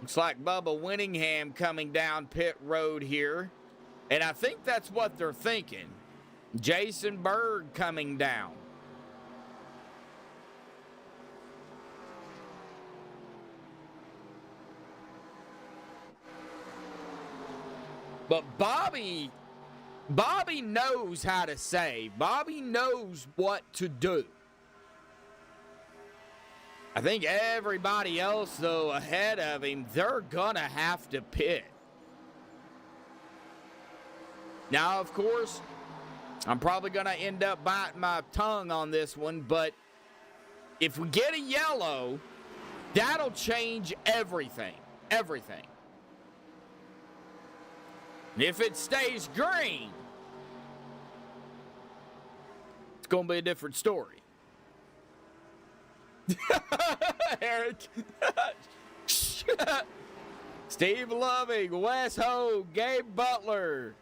Looks like Bubba Winningham coming down pit road here. And I think that's what they're thinking. Jason Berg coming down. But Bobby knows how to save. Bobby knows what to do. I think everybody else, though, ahead of him, they're going to have to pit. Now, of course, I'm probably going to end up biting my tongue on this one, but if we get a yellow, that'll change everything. Everything. And if it stays green, it's going to be a different story. Eric. Steve Loving, Wes Hogue, Gabe Butler.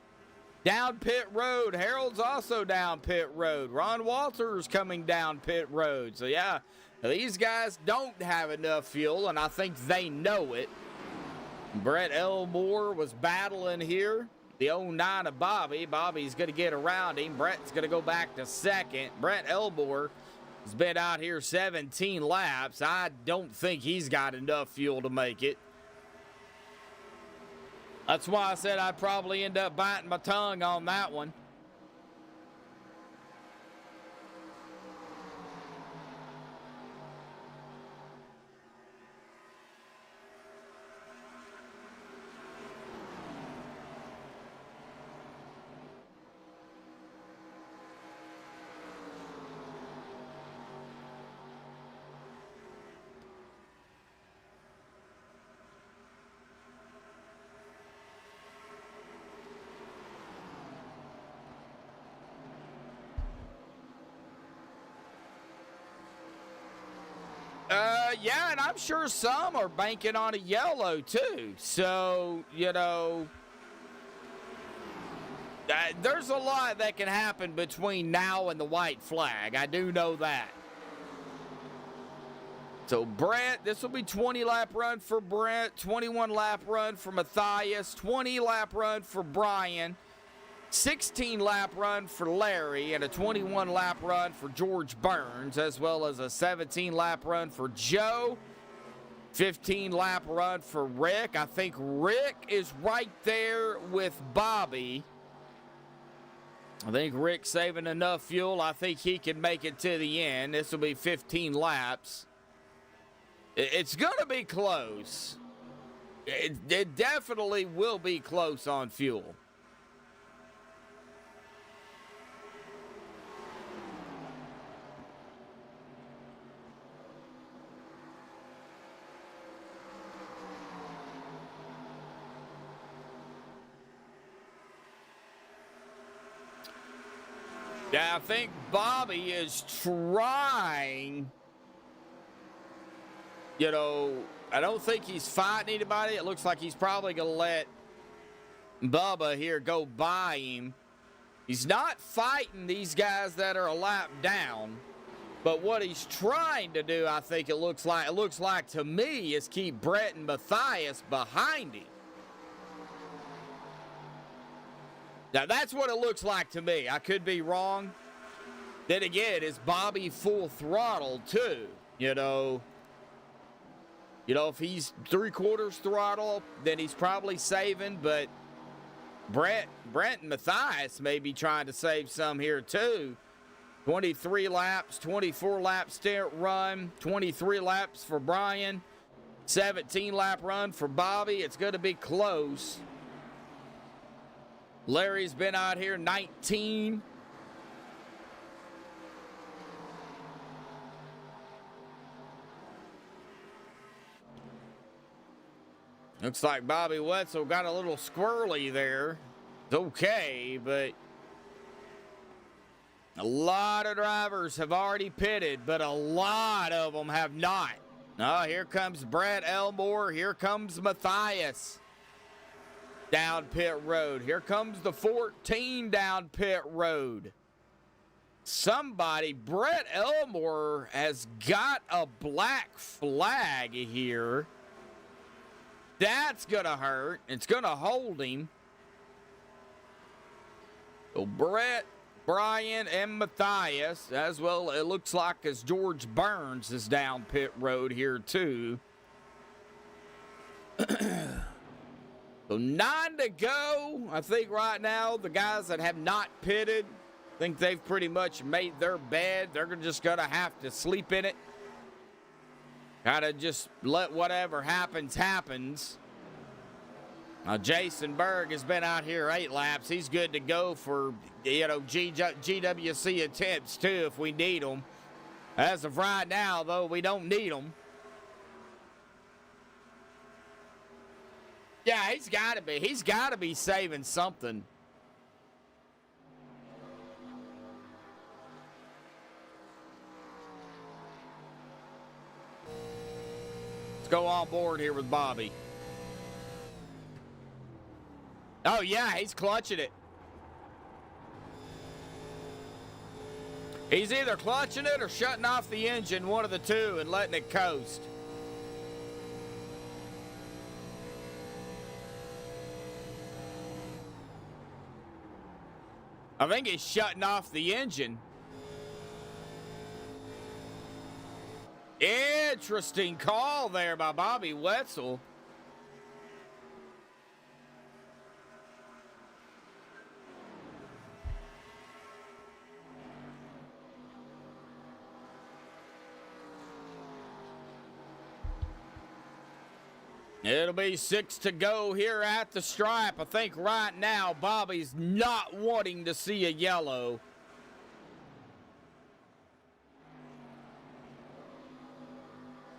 Down pit road. Harold's also down pit road. Ron Walters coming down pit road. So, yeah, these guys don't have enough fuel, and I think they know it. Brett Elmore was battling here. The 09 of Bobby. Bobby's going to get around him. Brett's going to go back to second. Brett Elmore has been out here 17 laps. I don't think he's got enough fuel to make it. That's why I said I'd probably end up biting my tongue on that one. Yeah, and I'm sure some are banking on a yellow, too. So, you know, there's a lot that can happen between now and the white flag. I do know that. So, Brett, this will be 20-lap run for Brett, 21-lap run for Matthias, 20-lap run for Brian, 16-lap run for Larry, and a 21-lap run for George Burns, as well as a 17-lap run for Joe, 15-lap run for Rick. I think Rick is right there with Bobby. I think Rick's saving enough fuel. I think he can make it to the end. This will be 15 laps. It's going to be close. It definitely will be close on fuel. Yeah, I think Bobby is trying, you know, I don't think he's fighting anybody. It looks like he's probably going to let Bubba here go by him. He's not fighting these guys that are a lap down. But what he's trying to do, I think it looks like to me, is keep Brett and Matthias behind him. Now, that's what it looks like to me. I could be wrong. Then again, is Bobby full throttle, too? You know, if he's 3/4 throttle, then he's probably saving. But Brett and Matthias may be trying to save some here, too. 23 laps, 24-lap stint run, 23 laps for Brian, 17-lap run for Bobby. It's going to be close. Larry's been out here 19. Looks like Bobby Wetzel got a little squirrely there. It's okay, but a lot of drivers have already pitted, but a lot of them have not. Oh, here comes Brett Elmore. Here comes Matthias down pit road. Here comes the 14 down pit road. Brett Elmore has got a black flag here. That's going to hurt. It's going to hold him. So Brett, Brian, and Matthias, as well, it looks like as George Burns is down pit road here too. So 9 to go. I think right now the guys that have not pitted, I think they've pretty much made their bed. They're just going to have to sleep in it. Kind of just let whatever happens, happens. Now, Jason Berg has been out here 8 laps. He's good to go for, GWC attempts, too, if we need them. As of right now, though, we don't need them. Yeah, he's got to be. He's got to be saving something. Let's go on board here with Bobby. Oh, yeah, he's clutching it. He's either clutching it or shutting off the engine, one of the two, and letting it coast. I think he's shutting off the engine. Interesting call there by Bobby Wetzel. It'll be 6 to go here at the stripe. I think right now Bobby's not wanting to see a yellow.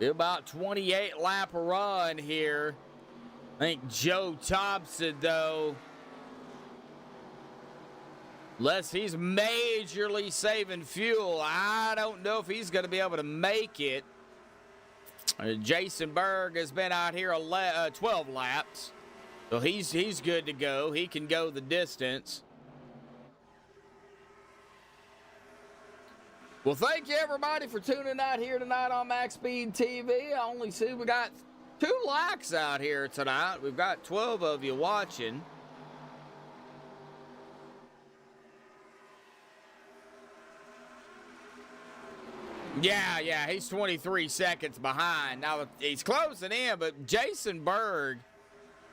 About 28 lap run here. I think Joe Thompson, though, unless he's majorly saving fuel, I don't know if he's going to be able to make it. Jason Berg has been out here 12 laps, so he's good to go. He can go the distance. Well, thank you, everybody, for tuning out here tonight on MaxspeedTV. I only see we got 2 likes out here tonight. We've got 12 of you watching. Yeah, he's 23 seconds behind. Now, he's closing in, but Jason Berg,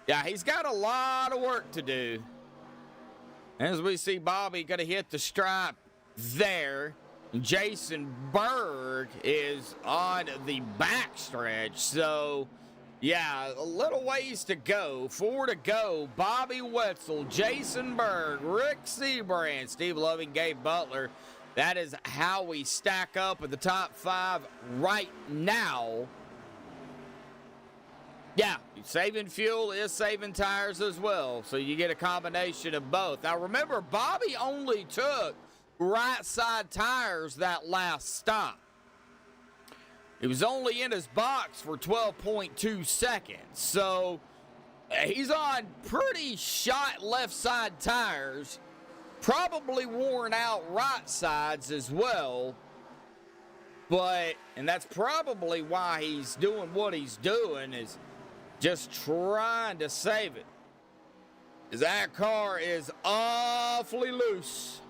yeah, he's got a lot of work to do. As we see Bobby going to hit the stripe there. Jason Berg is on the backstretch. So, yeah, a little ways to go. 4 to go. Bobby Wetzel, Jason Berg, Rick Seabrand, Steve Loving, Gabe Butler. That is how we stack up at the top 5 right now. Yeah, saving fuel is saving tires as well. So you get a combination of both. Now remember, Bobby only took right side tires that last stop. He was only in his box for 12.2 seconds. So he's on pretty shot left side tires. Probably worn out right sides as well. And that's probably why he's doing what he's doing, is just trying to save it. That car is awfully loose.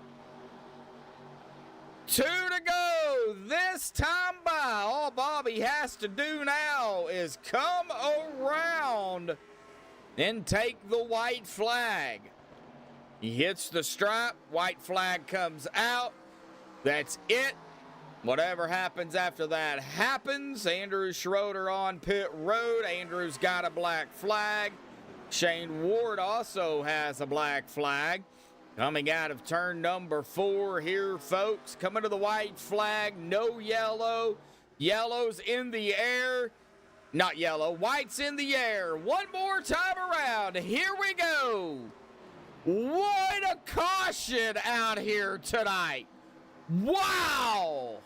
2 to go. This time by. All Bobby has to do now is come around and take the white flag. He hits the stripe, white flag comes out. That's it. Whatever happens after that happens. Andrew Schroeder on pit road. Andrew's got a black flag. Shane Ward also has a black flag. Coming out of turn number 4 here, folks. Coming to the white flag, no yellow. Yellow's in the air. Not yellow, white's in the air. One more time around. Here we go. What a caution out here tonight. Wow.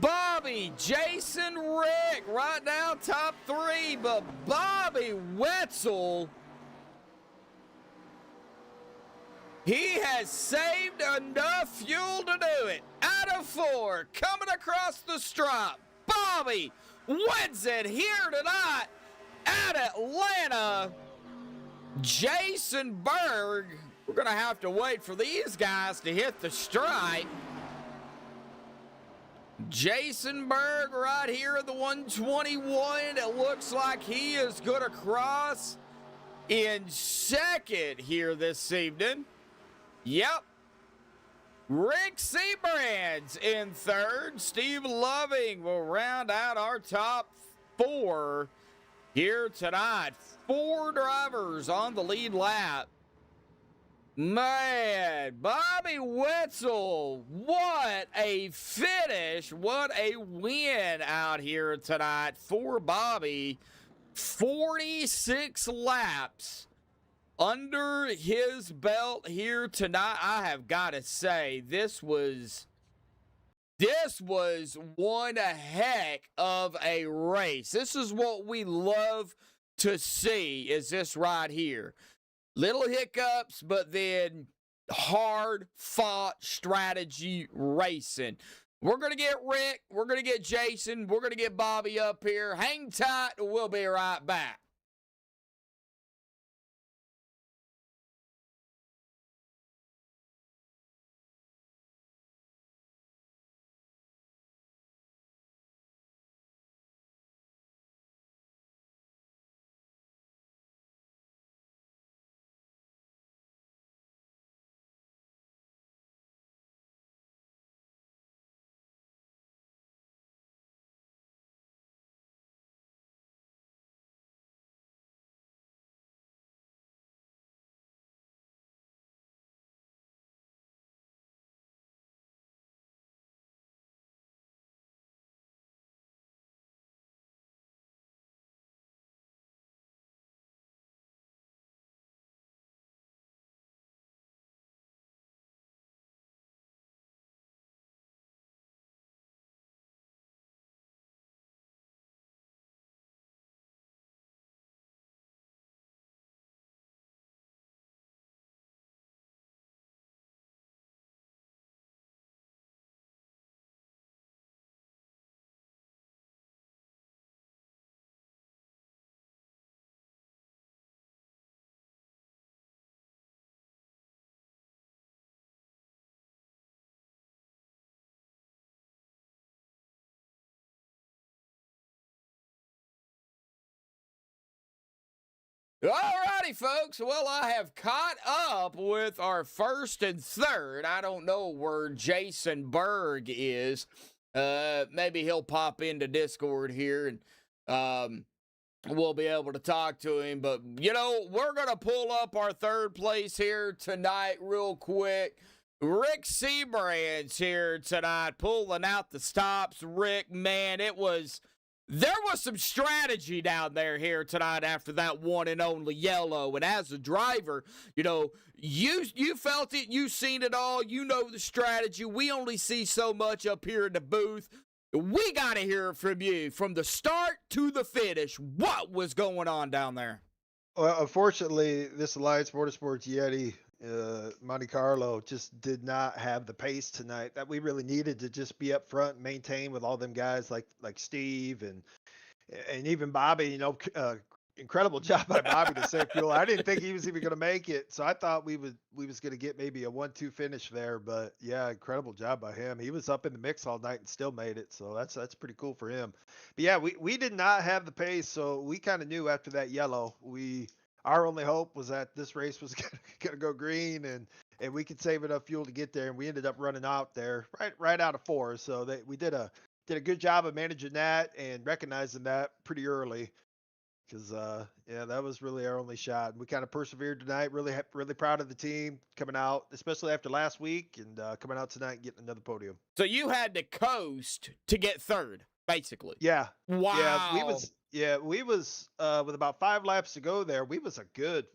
Bobby, Jason, Rick, right now top 3, but Bobby Wetzel, he has saved enough fuel to do it. Out of 4, coming across the stripe, Bobby wins it here tonight at Atlanta. Jason Berg, we're going to have to wait for these guys to hit the stripe. Jason Berg right here at the 121. It looks like he is going to cross in second here this evening. Yep. Rick Seabrand's in third. Steve Loving will round out our top 4 here tonight. 4 drivers on the lead lap. Man, Bobby Wetzel, what a finish. What a win out here tonight for Bobby. 46 laps under his belt here tonight. I have got to say, this was one heck of a race. This is what we love to see, is this right here. Little hiccups, but then hard-fought strategy racing. We're going to get Rick. We're going to get Jason. We're going to get Bobby up here. Hang tight. We'll be right back. Alrighty, folks. Well, I have caught up with our first and third. I don't know where Jason Berg is. Maybe he'll pop into Discord here and we'll be able to talk to him. But, you know, we're going to pull up our third place here tonight real quick. Rick Seabrand's here tonight, pulling out the stops. Rick, man, there was some strategy down there here tonight after that one and only yellow. And as a driver, you know, you felt it, you seen it all, you know the strategy. We only see so much up here in the booth. We got to hear it from you from the start to the finish. What was going on down there? Well, unfortunately, this Alliance Motorsports Yeti Monte Carlo just did not have the pace tonight that we really needed to just be up front and maintain with all them guys like Steve and even Bobby. You know, incredible job by Bobby to save fuel. I didn't think he was even going to make it, so I thought we was going to get maybe a 1-2 finish there. But yeah, incredible job by him. He was up in the mix all night and still made it, so that's pretty cool for him. But yeah, we did not have the pace, so we kind of knew after that yellow, our only hope was that this race was going to go green and we could save enough fuel to get there. And we ended up running out there right out of 4. So we did a good job of managing that and recognizing that pretty early. Because, yeah, that was really our only shot. And we kind of persevered tonight. Really proud of the team coming out, especially after last week, and coming out tonight and getting another podium. So you had to coast to get third, basically. Yeah. Wow. Yeah, we was with about 5 laps to go there. We was a good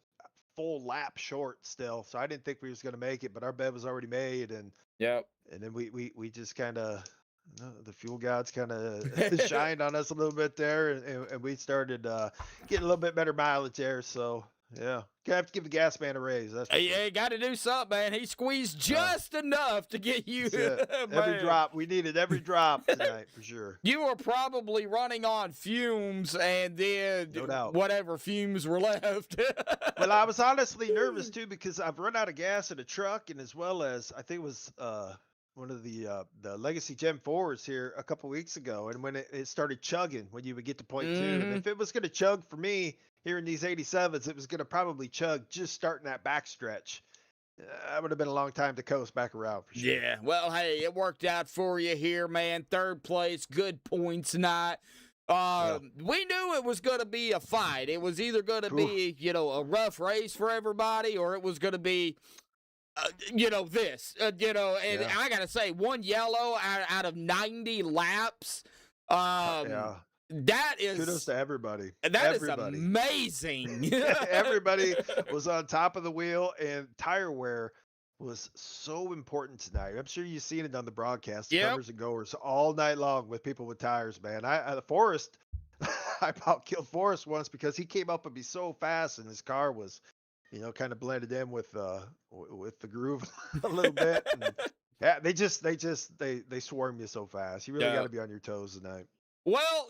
full lap short still. So I didn't think we was going to make it, but our bed was already made. And yep. And then we just kind of, the fuel gods kind of shined on us a little bit there, and we started getting a little bit better mileage there. So yeah, gonna have to give the gas man a raise. That's yeah, got to do something, man. He squeezed just enough to get you. Every drop, we needed every drop tonight for sure. You were probably running on fumes, and then No doubt. whatever fumes were left. Well, I was honestly nervous too because I've run out of gas in the truck, and as well as I think it was one of the Legacy Gen 4s here a couple weeks ago, and when it started chugging when you would get to point 2, and if it was going to chug for me here in these 87s, it was going to probably chug just starting that backstretch. That would have been a long time to coast back around for sure. Yeah, well, hey, it worked out for you here, man. Third place, good points night. We knew it was going to be a fight. It was either going to be, a rough race for everybody, or it was going to be, this, and I got to say, one yellow out of 90 laps. That is kudos to everybody. That is amazing. Everybody was on top of the wheel, and tire wear was so important tonight. I'm sure you've seen it on the broadcast, comers and goers all night long with people with tires, man. Forrest, I about killed Forrest once because he came up and be so fast, and his car was, kind of blended in with the groove a little bit. And, yeah, they swarm you so fast. You really got to be on your toes tonight. Well,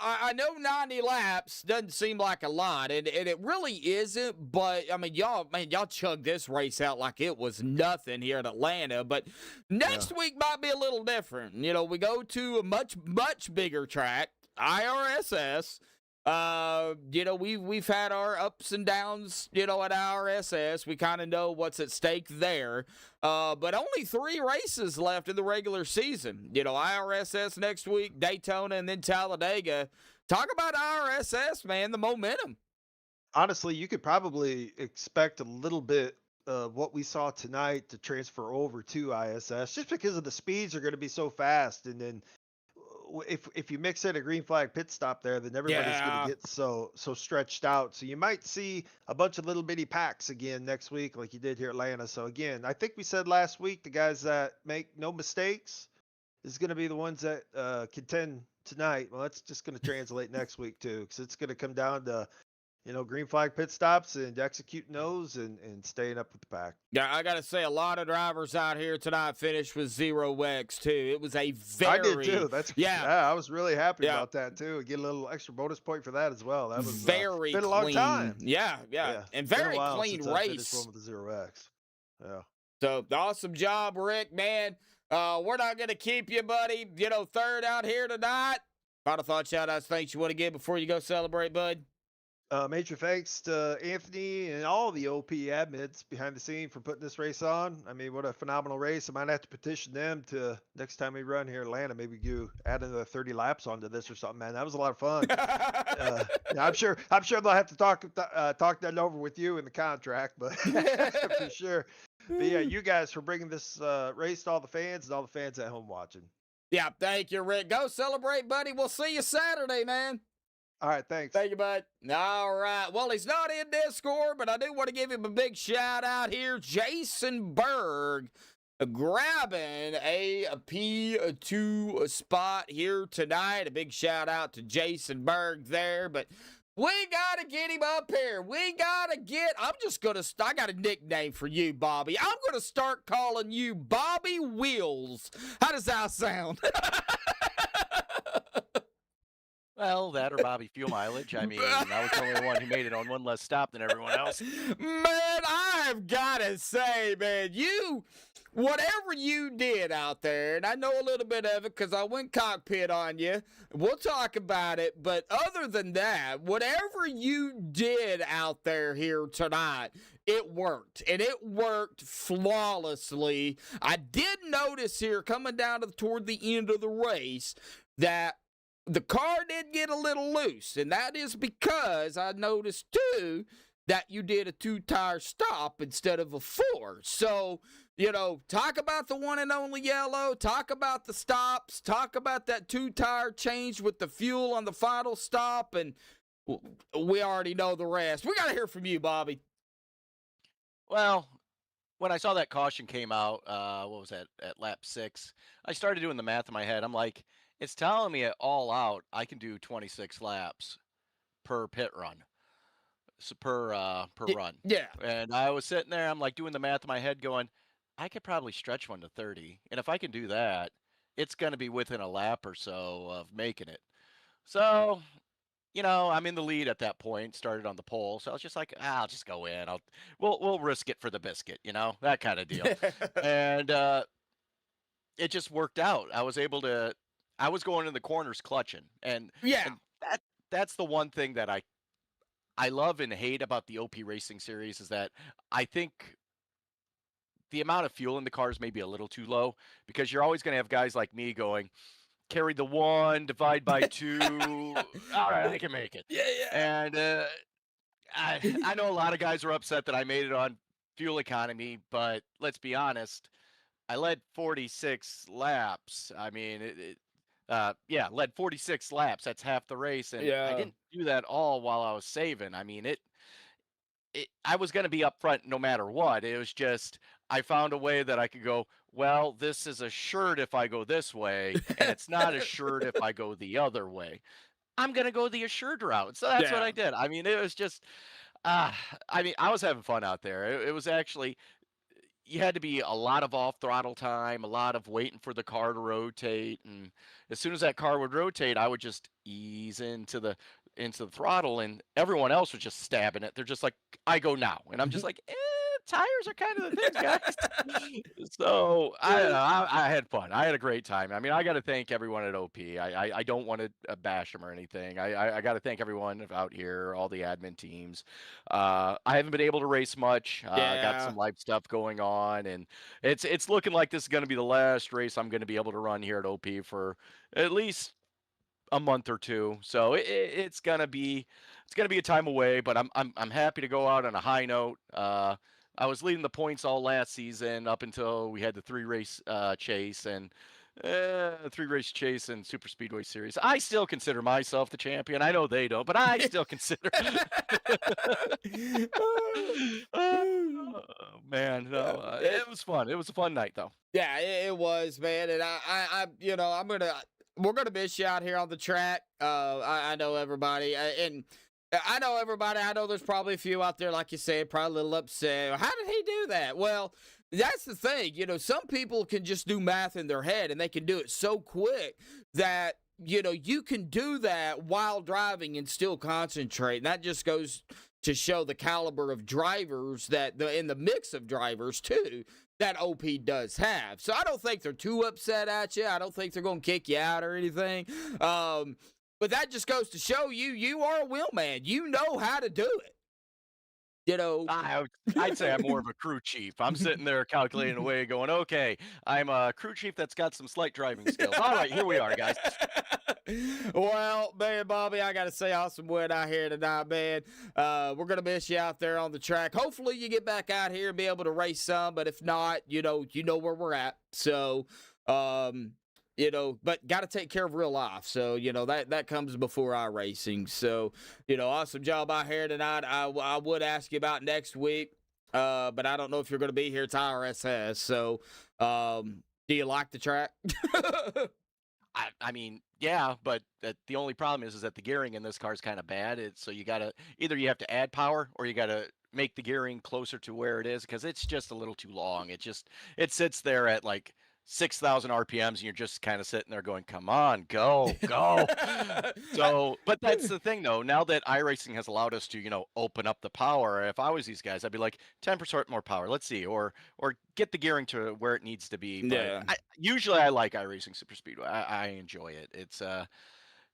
I know 90 laps doesn't seem like a lot, and it really isn't, but, I mean, y'all chugged this race out like it was nothing here in Atlanta, but next week might be a little different. We go to a much, much bigger track, IRSS. We've had our ups and downs, at IRSS. We kind of know what's at stake there. But only 3 races left in the regular season. IRSS next week, Daytona, and then Talladega. Talk about IRSS, man, the momentum. Honestly, you could probably expect a little bit of what we saw tonight to transfer over to ISS, just because of the speeds are going to be so fast. And then if you mix in a green flag pit stop there, then everybody's going to get so stretched out. So you might see a bunch of little bitty packs again next week, like you did here at Atlanta. So again, I think we said last week, the guys that make no mistakes is going to be the ones that contend tonight. Well, that's just going to translate next week too, because it's going to come down to, green flag pit stops and executing those and staying up with the pack. Yeah, I got to say, a lot of drivers out here tonight finished with 0X too. It was a very... I did too. I was really happy about that too. Get a little extra bonus point for that as well. That was very been a clean. long time. Yeah. And very clean race. One with the 0X. Yeah. So, awesome job, Rick, man. We're not going to keep you, buddy. Third out here tonight. Final thought, shout-outs, thanks you want to give before you go celebrate, bud? Major thanks to Anthony and all the OP admins behind the scene for putting this race on. I mean, what a phenomenal race. I might have to petition them to next time we run here in Atlanta, maybe add another 30 laps onto this or something, man. That was a lot of fun. I'm sure they'll have to talk that over with you in the contract, but for sure. But yeah, you guys for bringing this race to all the fans and all the fans at home watching. Yeah, thank you, Rick. Go celebrate, buddy. We'll see you Saturday, man. All right, thanks. Thank you, bud. All right. Well, he's not in Discord, but I do want to give him a big shout out here. Jason Berg grabbing a P2 spot here tonight. A big shout out to Jason Berg there, but we got to get him up here. I got a nickname for you, Bobby. I'm going to start calling you Bobby Wheels. How does that sound? Well, that or Bobby Fuel Mileage. I mean, I was the only one who made it on one less stop than everyone else. Man, I've got to say, man, whatever you did out there, and I know a little bit of it because I went cockpit on you. We'll talk about it. But other than that, whatever you did out there here tonight, it worked. And it worked flawlessly. I did notice here coming down toward the end of the race that the car did get a little loose, and that is because I noticed, too, that you did a 2-tire stop instead of a 4. So, talk about the one and only yellow, talk about the stops, talk about that 2-tire change with the fuel on the final stop, and we already know the rest. We got to hear from you, Bobby. Well, when I saw that caution came out, what was that, at lap 6, I started doing the math in my head. I'm like, it's telling me at all out I can do 26 laps per pit run, so per run. Yeah. And I was sitting there, I'm like doing the math in my head going, I could probably stretch one to 30. And if I can do that, it's going to be within a lap or so of making it. So, I'm in the lead at that point, started on the pole. So I was just like, I'll just go in. We'll risk it for the biscuit, that kind of deal. And it just worked out. I was going in the corners clutching. And that's the one thing that I love and hate about the OP Racing Series is that I think the amount of fuel in the cars may be a little too low because you're always going to have guys like me going, carry the 1, divide by 2. All right, I can make it. Yeah, yeah. And I know a lot of guys were upset that I made it on fuel economy, but let's be honest, I led 46 laps. I mean, yeah, led 46 laps. That's half the race, and I Yeah. didn't do that all while I was saving. I mean, I was going to be up front no matter what. It was just I found a way that I could go, well, this is assured if I go this way, and it's not assured if I go the other way. I'm going to go the assured route. So that's what Yeah. I did. I mean, it was just, uh, I mean, I was having fun out there. It was actually, you had to be a lot of off throttle time, a lot of waiting for the car to rotate, and as soon as that car would rotate, I would just ease into the throttle, and everyone else was just stabbing it. They're just like, "I go now," and I'm just like, tires are kind of the things, guys." So I don't know. I had fun. I had a great time. I mean, I got to thank everyone at OP. I don't want to bash them or anything. I got to thank everyone out here, all the admin teams. I haven't been able to race much. I got Yeah. some live stuff going on, and it's looking like this is going to be the last race I'm going to be able to run here at OP for at least a month or two. So it's gonna be a time away, but I'm happy to go out on a high note. I was leading the points all last season up until we had the 3-race chase and 3-race chase and Super Speedway Series. I still consider myself the champion. I know they don't, but I still consider. Oh, man, no, it was fun. It was a fun night, though. Yeah, it was, man, and we're gonna miss you out here on the track. I know everybody, and I know everybody. I know there's probably a few out there, like you said, probably a little upset. How did he do that? Well, that's the thing. Some people can just do math in their head, and they can do it so quick that you can do that while driving and still concentrate. And that just goes to show the caliber of drivers in the mix of drivers too that OP does have. So I don't think they're too upset at you. I don't think they're going to kick you out or anything. But that just goes to show you are a wheel man. You know how to do it. I'd say I'm more of a crew chief. I'm sitting there calculating away, going, okay, I'm a crew chief that's got some slight driving skills. All right, here we are, guys. Well, man, Bobby, I got to say, awesome win out here tonight, man. We're going to miss you out there on the track. Hopefully you get back out here and be able to race some, but if not, you know where we're at. So, but got to take care of real life. So, that comes before our racing. So, awesome job out here tonight. I would ask you about next week, but I don't know if you're going to be here. It's IRSS. So, do you like the track? I mean, yeah, but the only problem is that the gearing in this car is kind of bad. So you have to add power or you got to make the gearing closer to where it is because it's just a little too long. It sits there at like 6,000 RPMs and you're just kind of sitting there going, come on, go. So, but that's the thing though. Now that iRacing has allowed us to, open up the power, if I was these guys, I'd be like 10% more power. Let's see, or get the gearing to where it needs to be. But Yeah. usually I like iRacing Super Speedway. I enjoy it. It's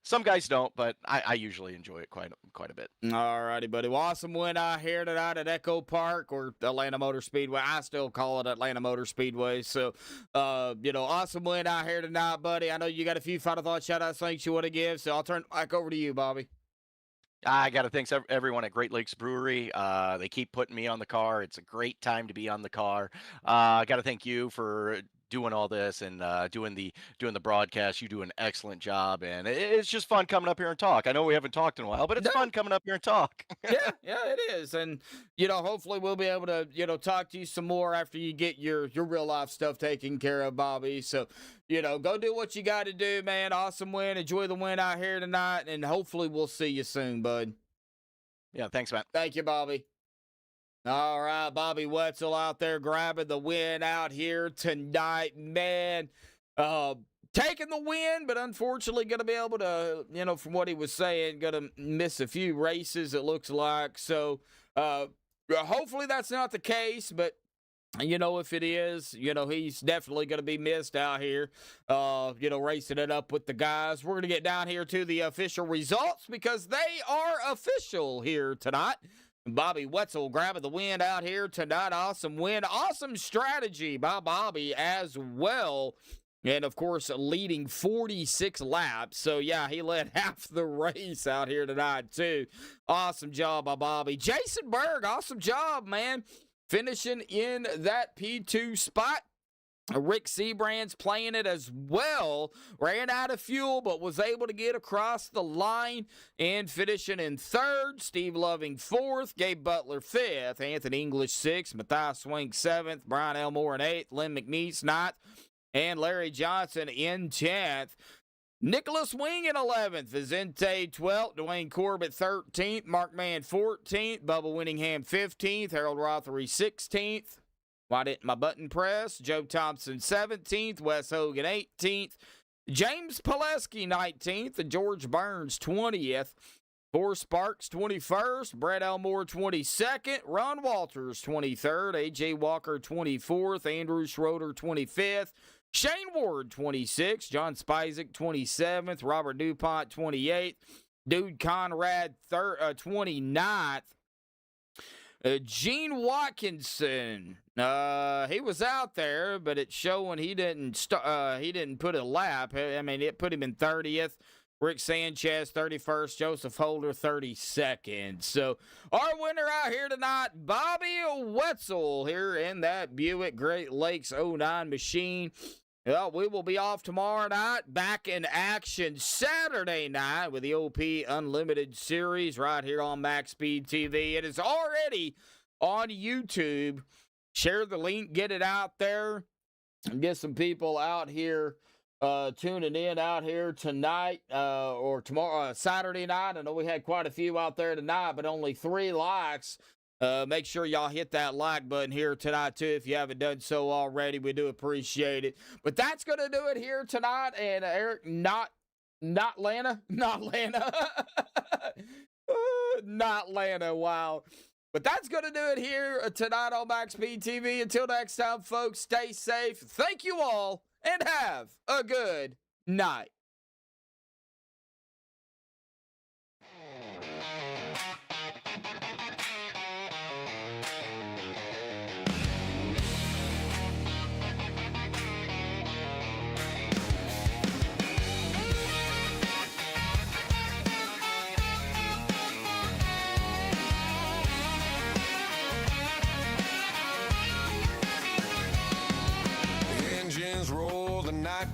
some guys don't, but I usually enjoy it quite a bit. All righty, buddy. Well, awesome win out here tonight at Echo Park or Atlanta Motor Speedway. I still call it Atlanta Motor Speedway. So, awesome win out here tonight, buddy. I know you got a few final thoughts, shout-outs, things you want to give, so I'll turn it back over to you, Bobby. I got to thank everyone at Great Lakes Brewery. They keep putting me on the car. It's a great time to be on the car. I got to thank you for doing all this and doing the broadcast. You do an excellent job, and it's just fun coming up here and talk. I know we haven't talked in a while, but it's fun coming up here and talk. yeah, it is. And, hopefully we'll be able to, talk to you some more after you get your real life stuff taken care of, Bobby. So, go do what you got to do, man. Awesome win. Enjoy the win out here tonight, and hopefully we'll see you soon, bud. Yeah, thanks, Matt. Thank you, Bobby. All right, Bobby Wetzel out there grabbing the win out here tonight, man. Taking the win, but unfortunately going to be able to, from what he was saying, going to miss a few races, it looks like. So, hopefully that's not the case, but if it is, he's definitely going to be missed out here, racing it up with the guys. We're going to get down here to the official results because they are official here tonight. Bobby Wetzel grabbing the win out here tonight. Awesome win. Awesome strategy by Bobby as well. And, of course, leading 46 laps. So, yeah, he led half the race out here tonight, too. Awesome job by Bobby. Jason Berg, awesome job, man. Finishing in that P2 spot. Rick Seabrand's playing it as well. Ran out of fuel, but was able to get across the line and finishing in third. Steve Loving fourth. Gabe Butler fifth. Anthony English sixth. Matthias Swink seventh. Brian Elmore in eighth. Lynn McNeese ninth. And Larry Johnson in 10th. Nicholas Wing in 11th. Vizente 12th. Dwayne Corbett 13th. Mark Mann 14th. Bubba Winningham 15th. Harold Rothery 16th. Why didn't my button press? Joe Thompson 17th. Wes Hogan 18th. James Pileski 19th. And George Burns 20th. Forrest Sparks 21st. Brett Elmore 22nd. Ron Walters 23rd. A.J. Walker 24th. Andrew Schroeder 25th. Shane Ward, 26th. John Spizek, 27th. Robert DuPont, 28th. Dude Conrad, 29th. Gene Watkinson, he was out there, but it's showing he didn't put a lap. I mean, it put him in 30th. Rick Sanchez, 31st. Joseph Holder, 32nd. So, our winner out here tonight, Bobby Wetzel, here in that Buick Great Lakes 09 machine. Well, we will be off tomorrow night, back in action Saturday night with the OP Unlimited Series right here on MaxspeedTV. It is already on YouTube. Share the link, get it out there, and get some people out here tuning in out here tonight or tomorrow, Saturday night. I know we had quite a few out there tonight, but only 3 likes. Make sure y'all hit that like button here tonight, too, if you haven't done so already. We do appreciate it. But that's going to do it here tonight. And Eric, not Lana. Not Lana, wow. But that's going to do it here tonight on MaxspeedTV. Until next time, folks, stay safe. Thank you all, and have a good night.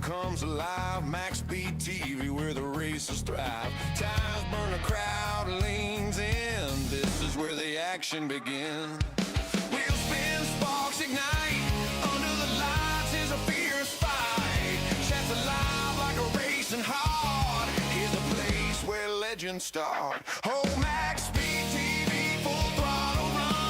Comes alive, MaxspeedTV, where the races thrive. Tires burn, a crowd leans in. This is where the action begins. Wheels spin, sparks ignite. Under the lights is a fierce fight. Chats alive like a racing heart. Here's the place where legends start. Oh, Max.